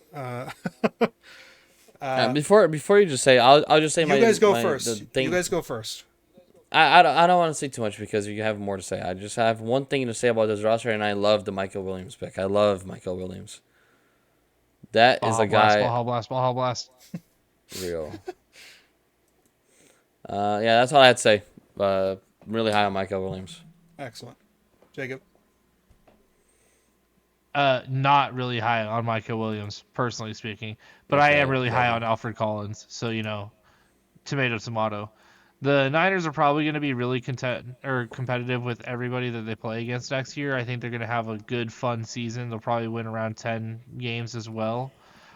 Before you just say, I'll just say You guys go the first. thing. You guys go first. I don't want to say too much because you have more to say. I just have one thing to say about this roster, and I love the Michael Williams pick. I love Michael Williams. That is Baja a blast, guy Baja blast, Baja blast. real. Yeah, that's all I had to say. Really high on Michael Williams. Excellent. Jacob. Not really high on Michael Williams, personally speaking, but Yes, I I am really high love on him. Alfred Collins. So tomato, tomato. The Niners are probably going to be really competitive with everybody that they play against next year. I think they're going to have a good, fun season. They'll probably win around 10 games as well.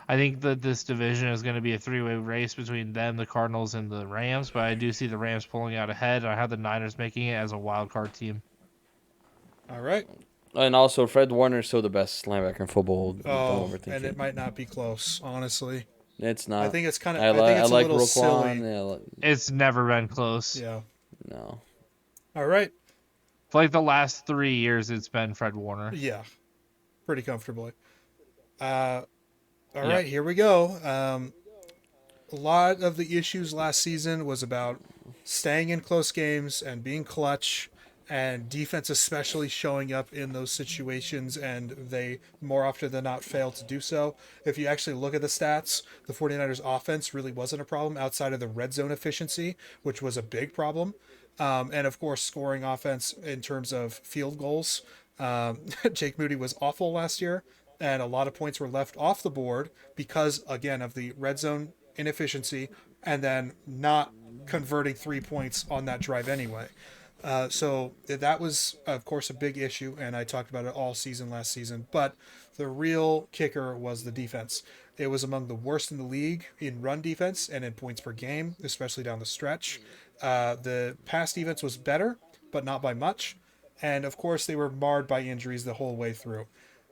I think that this division is going to be a three-way race between them, the Cardinals, and the Rams, but I do see the Rams pulling out ahead. And I have the Niners making it as a wild card team. All right. And also, Fred Warner is still the best linebacker in football. Don't Oh, overthink and it it. might not be close, honestly. It's I not. think it's kind of. I, I li- think I it's a like little silly. Roquan. Yeah, It's never been close. Yeah. no. All right. For like the last 3 years, it's been Fred Warner. Yeah. Pretty comfortably. All Yep. right. Here we go. A lot of the issues last season was about staying in close games and being clutch, and defense especially showing up in those situations, and they more often than not fail to do so. If you actually look at the stats, the 49ers offense really wasn't a problem outside of the red zone efficiency, which was a big problem. And of course, scoring offense in terms of field goals. Jake Moody was awful last year, and a lot of points were left off the board because, again, of the red zone inefficiency and then not converting 3 points on that drive anyway. So that was, of course, a big issue, and I talked about it all season last season. But the real kicker was the defense. It was among the worst in the league in run defense and in points per game, especially down the stretch. The pass defense was better, but not by much. And of course, they were marred by injuries the whole way through.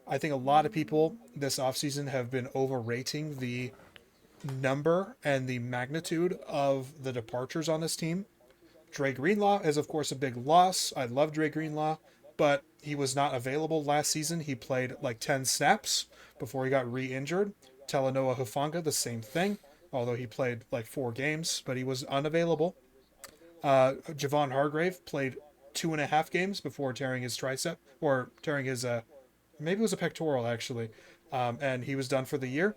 I think a lot of people this offseason have been overrating the number and the magnitude of the departures on this team. Dre Greenlaw is, of course, a big loss. I love Dre Greenlaw, but he was not available last season. He played like 10 snaps before he got re-injured. Talanoa Hufanga, the same thing, although he played like 4 games, but he was unavailable. Javon Hargrave played 2.5 games before tearing his tricep, or tearing his, maybe it was a pectoral actually, and he was done for the year.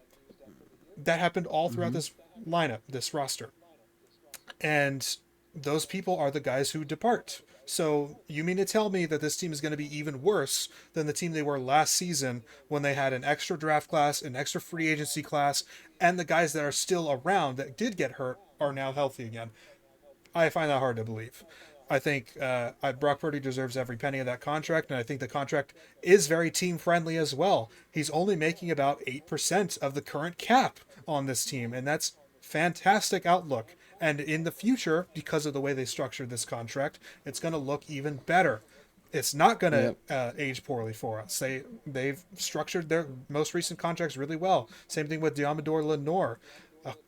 That happened all throughout this lineup, this roster. And those people are the guys who depart. So you mean to tell me that this team is going to be even worse than the team they were last season when they had an extra draft class, an extra free agency class, and the guys that are still around that did get hurt are now healthy again? I find that hard to believe. I think Brock Purdy deserves every penny of that contract, and I think the contract is very team friendly as well. He's only making about 8% of the current cap on this team, and that's fantastic outlook. And in the future, because of the way they structured this contract, it's going to look even better. It's not going to Yep. age poorly for us. They've structured their most recent contracts really well. Same thing with Diamador Lenore,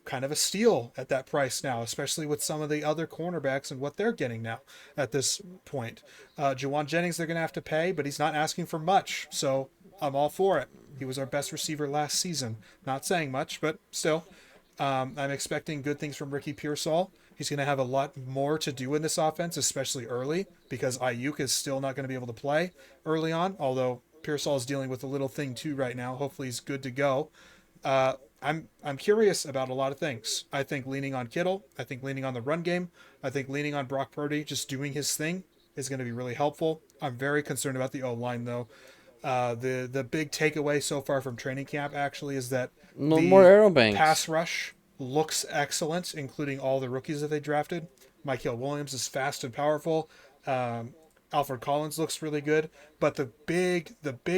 kind of a steal at that price now, especially with some of the other cornerbacks and what they're getting now at this point. Jawan Jennings, they're going to have to pay, but he's not asking for much, so I'm all for it. He was our best receiver last season. Not saying much, but still. I'm expecting good things from Ricky Pearsall. He's going to have a lot more to do in this offense, especially early, because Ayuk is still not going to be able to play early on, although Pearsall is dealing with a little thing too right now. Hopefully he's good to go. I'm curious about a lot of things. I think leaning on Kittle, I think leaning on the run game, I think leaning on Brock Purdy just doing his thing is going to be really helpful. I'm very concerned about the O-line though. The big takeaway so far from training camp actually is that No more the arrow banks. pass rush looks excellent, including all the rookies that they drafted. Michael Williams is fast and powerful. Alfred Collins looks really good, but the big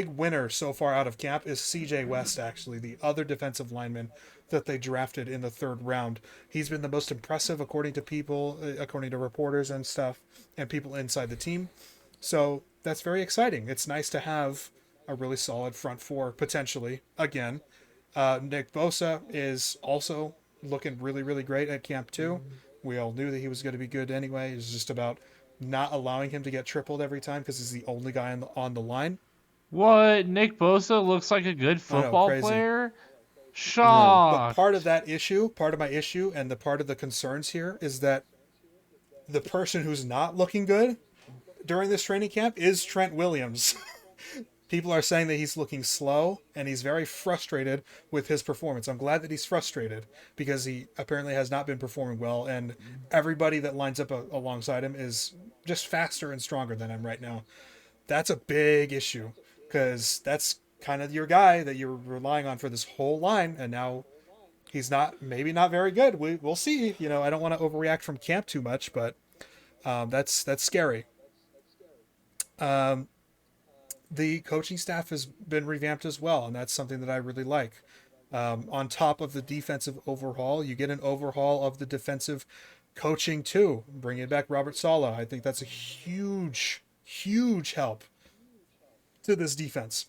winner so far out of camp is C.J. West, actually, the other defensive lineman that they drafted in the third round. He's been the most impressive according to people, according to reporters and stuff, and people inside the team. So that's very exciting. It's nice to have a really solid front four potentially again. Nick Bosa is also looking really, really great at camp too. We all knew that he was going to be good anyway. It's just about not allowing him to get tripled every time because he's the only guy on the line. What? Nick Bosa looks like a good I know, football crazy. player? No. But part of Shocked. that issue, part of my issue, and the part of the concerns here is that the person who's not looking good during this training camp is Trent Williams. People are saying that he's looking slow and he's very frustrated with his performance. I'm glad that he's frustrated because he apparently has not been performing well, and everybody that lines up alongside him is just faster and stronger than him right now. That's a big issue because that's kind of your guy that you're relying on for this whole line, and now he's not, maybe not very good. We'll see. I don't want to overreact from camp too much, but that's scary. Um, the coaching staff has been revamped as well, and that's something that I really like. On top of the defensive overhaul, you get an overhaul of the defensive coaching too. Bringing back Robert Saleh, I think that's a huge, huge help to this defense.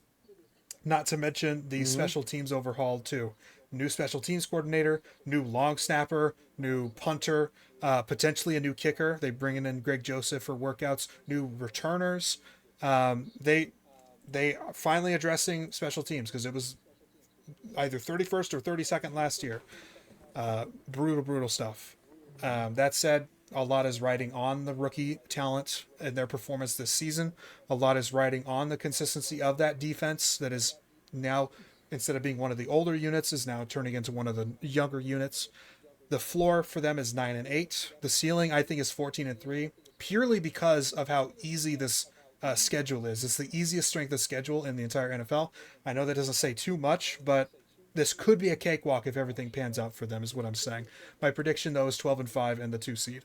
Not to mention the special teams overhaul too. New special teams coordinator, new long snapper, new punter, potentially a new kicker. They bringing in Greg Joseph for workouts, new returners. They are finally addressing special teams because it was either 31st or 32nd last year. Brutal stuff. That said, a lot is riding on the rookie talent and their performance this season. A lot is riding on the consistency of that defense that is now, instead of being one of the older units, is now turning into one of the younger units. The floor for them is 9-8. The ceiling, I think, is 14-3, purely because of how easy this schedule is. It's the easiest strength of schedule in the entire NFL. I know that doesn't say too much, but this could be a cakewalk if everything pans out for them, is what I'm saying. My prediction, though, is 12-5 and the 2 seed.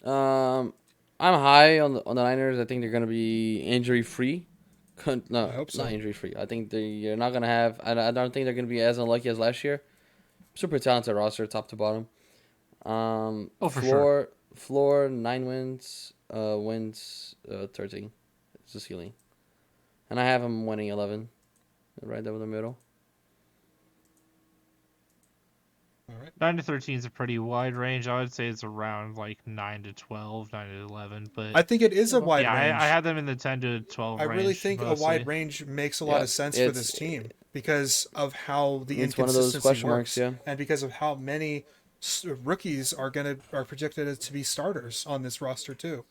Um, I'm high on the Niners. I think they're gonna be injury free. I No, hope so. not injury free. I think they're not gonna have. I don't think they're gonna be as unlucky as last year. Super talented roster, top to bottom. Oh, for sure. Floor 9 wins. Wins 13. It's the ceiling, and I have them winning 11. Right there in the middle. All right. 9 to 13 is a pretty wide range. I would say it's around like 9 to 12, 9 to 11. But I think it is a wide yeah, range. I had them in the 10 to 12 I range. really think a mostly. wide range makes a lot of sense for this team because of how the It's one of those inconsistency question works, marks, yeah. and because of how many rookies are projected to be starters on this roster too.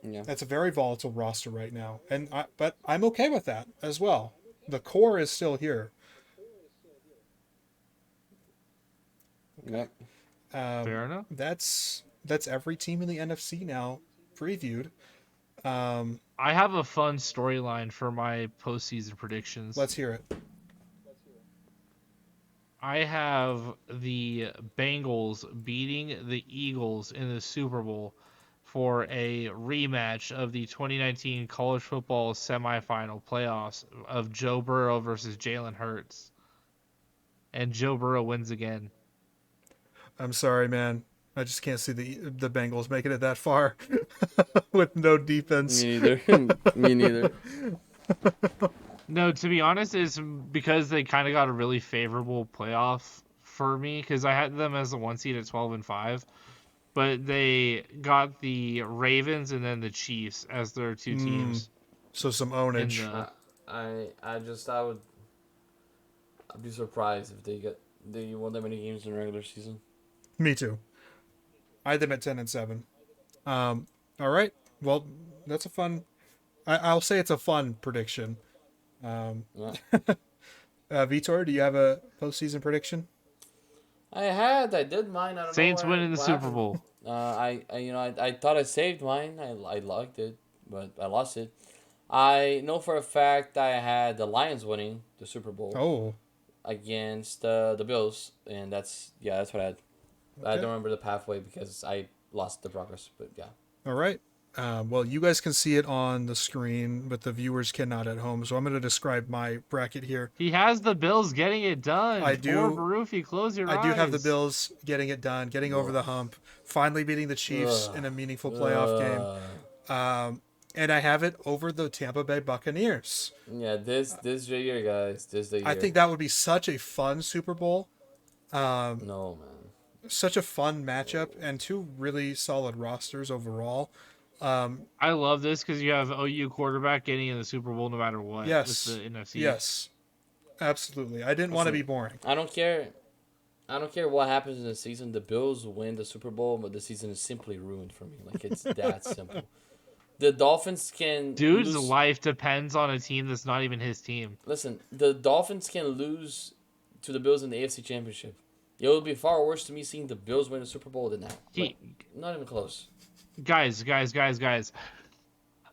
Yeah. That's a very volatile roster right now, but I'm okay with that as well. The core is still here. Yep. Fair enough. That's every team in the NFC now previewed. I have a fun storyline for my postseason predictions. Let's hear it. I have the Bengals beating the Eagles in the Super Bowl for a rematch of the 2019 college football semifinal playoffs of Joe Burrow versus Jalen Hurts. And Joe Burrow wins again. I'm sorry, man. I just can't see the Bengals making it that far with no defense. Me neither. Me neither. No, to be honest, it's because they kind of got a really favorable playoff for me because I had them as a 1 seed at 12-5, but they got the Ravens and then the Chiefs as their two teams So some in ownage. the. I'd be surprised if they won that many games in the regular season. Me too. I had them at 10-7. All right. Well, that's a fun. I'll say it's a fun prediction. Yeah. Vitor, do you have a postseason prediction? I did mine. I don't Saints know winning the what Super happened. Bowl. I thought I saved mine. I liked it, but I lost it. I know for a fact I had the Lions winning the Super Bowl Oh, against the Bills, and that's what I had. I okay. don't remember the pathway because I lost the progress, but yeah. All right. Well, you guys can see it on the screen, but the viewers cannot at home. So I'm going to describe my bracket here. He has the Bills getting it done. I Poor do. Barufi, close your I eyes. do have the Bills getting it done, getting over the hump, finally beating the Chiefs in a meaningful playoff game. And I have it over the Tampa Bay Buccaneers. Yeah, this the year, guys. This the year. I think that would be such a fun Super Bowl. No, man. Such a fun matchup and two really solid rosters overall. I love this because you have OU quarterback getting in the Super Bowl no matter what. Yes. With the NFC. Yes. Absolutely. I didn't want to be boring. I don't care. I don't care what happens in the season. The Bills win the Super Bowl, but the season is simply ruined for me. Like, it's that simple. The Dolphins can Dude's lose. life depends on a team that's not even his team. Listen, the Dolphins can lose to the Bills in the AFC Championship. It would be far worse to me seeing the Bills win the Super Bowl than that. Like, not even close. Guys.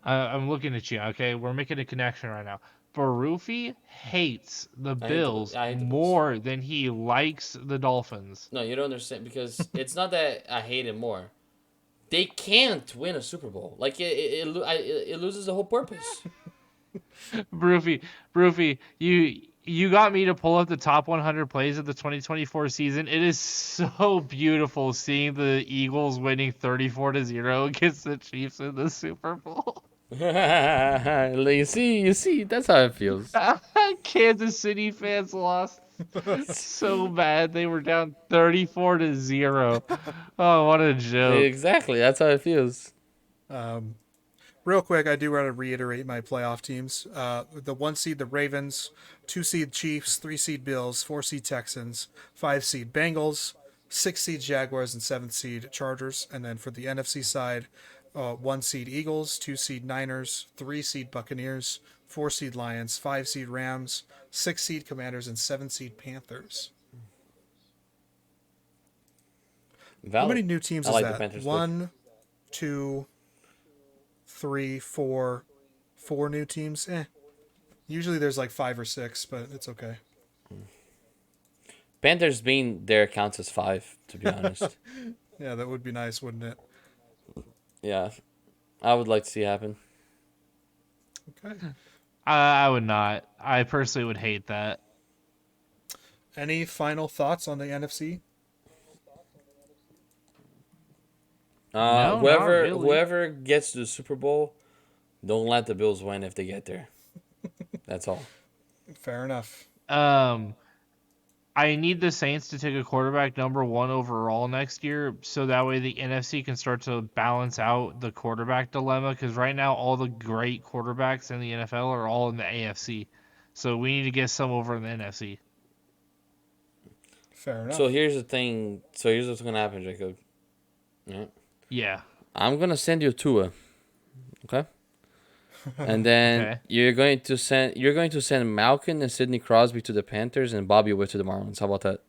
I'm looking at you, okay? We're making a connection right now. Barufi hates the Bills I hate the Bills. more than he likes the Dolphins. No, you don't understand because it's not that I hate it more. They can't win a Super Bowl. Like it loses the whole purpose. Barufi, you got me to pull up the top 100 plays of the 2024 season. It is so beautiful seeing the Eagles winning 34-0 against the Chiefs in the Super Bowl. you see, that's how it feels. Kansas City fans lost so bad. They were down 34-0. Oh, what a joke. Exactly, that's how it feels. Real quick, I do want to reiterate my playoff teams. The 1 seed, the Ravens, 2 seed Chiefs, 3 seed Bills, 4 seed Texans, 5 seed Bengals, 6 seed Jaguars, and 7 seed Chargers. And then for the NFC side, 1 seed Eagles, 2 seed Niners, 3 seed Buccaneers, 4 seed Lions, 5 seed Rams, 6 seed Commanders, and 7 seed Panthers. Valid. How many new teams I is like the that? Panthers 1, 2, 3, 4 new teams. Usually there's like 5 or 6, but it's okay. Panthers being there counts as 5, to be honest. Yeah, that would be nice, wouldn't it? Yeah, I would like to see it happen. Okay. I would not. I personally would hate that. Any final thoughts on the NFC? No, not really. Whoever gets to the Super Bowl, don't let the Bills win if they get there. That's all. Fair enough. I need the Saints to take a quarterback number 1 overall next year, so that way the NFC can start to balance out the quarterback dilemma. Because right now, all the great quarterbacks in the NFL are all in the AFC, so we need to get some over in the NFC. Fair enough. So here's the thing. So here's what's gonna happen, Jacob. Yeah. Yeah. I'm gonna send you Tua. Okay. And then Okay. you're going to send Malcolm and Sidney Crosby to the Panthers and Bobby Witt to the Marlins. How about that?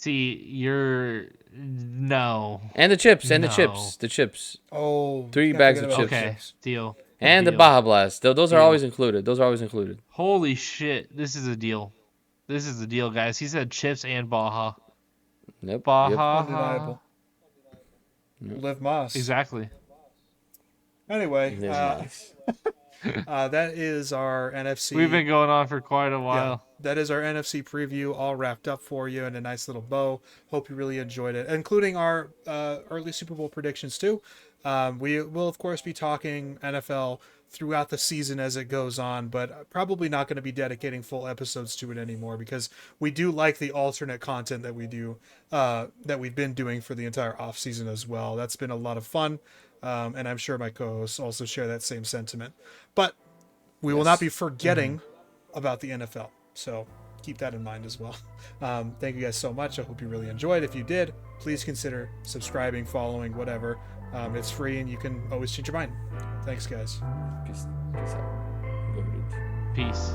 See, you're no. And the chips, No. the chips, Oh, 3 can't bags forget of about chips. Okay, chips. deal. and the Deal. Baja Blast. Those are Deal. always included. Those are always included. Holy shit! This is a deal. This is a deal, guys. He said chips and Baja. Yep. Baja. Undeniable. Live Moss. Exactly. Anyway, Yep. Nice. that is our NFC. We've been going on for quite a while. That is our NFC preview, all wrapped up for you in a nice little bow. Hope you really enjoyed it, including our early Super Bowl predictions too. We will, of course, be talking NFL throughout the season as it goes on, but probably not going to be dedicating full episodes to it anymore because we do like the alternate content that we do, that we've been doing for the entire off season as well. That's been a lot of fun, and I'm sure my co-hosts also share that same sentiment. But we will not be forgetting about the NFL. So keep that in mind as well. Thank you guys so much. I hope you really enjoyed. If you did, please consider subscribing, following, whatever. It's free and you can always change your mind. Thanks, guys. Peace out. Peace.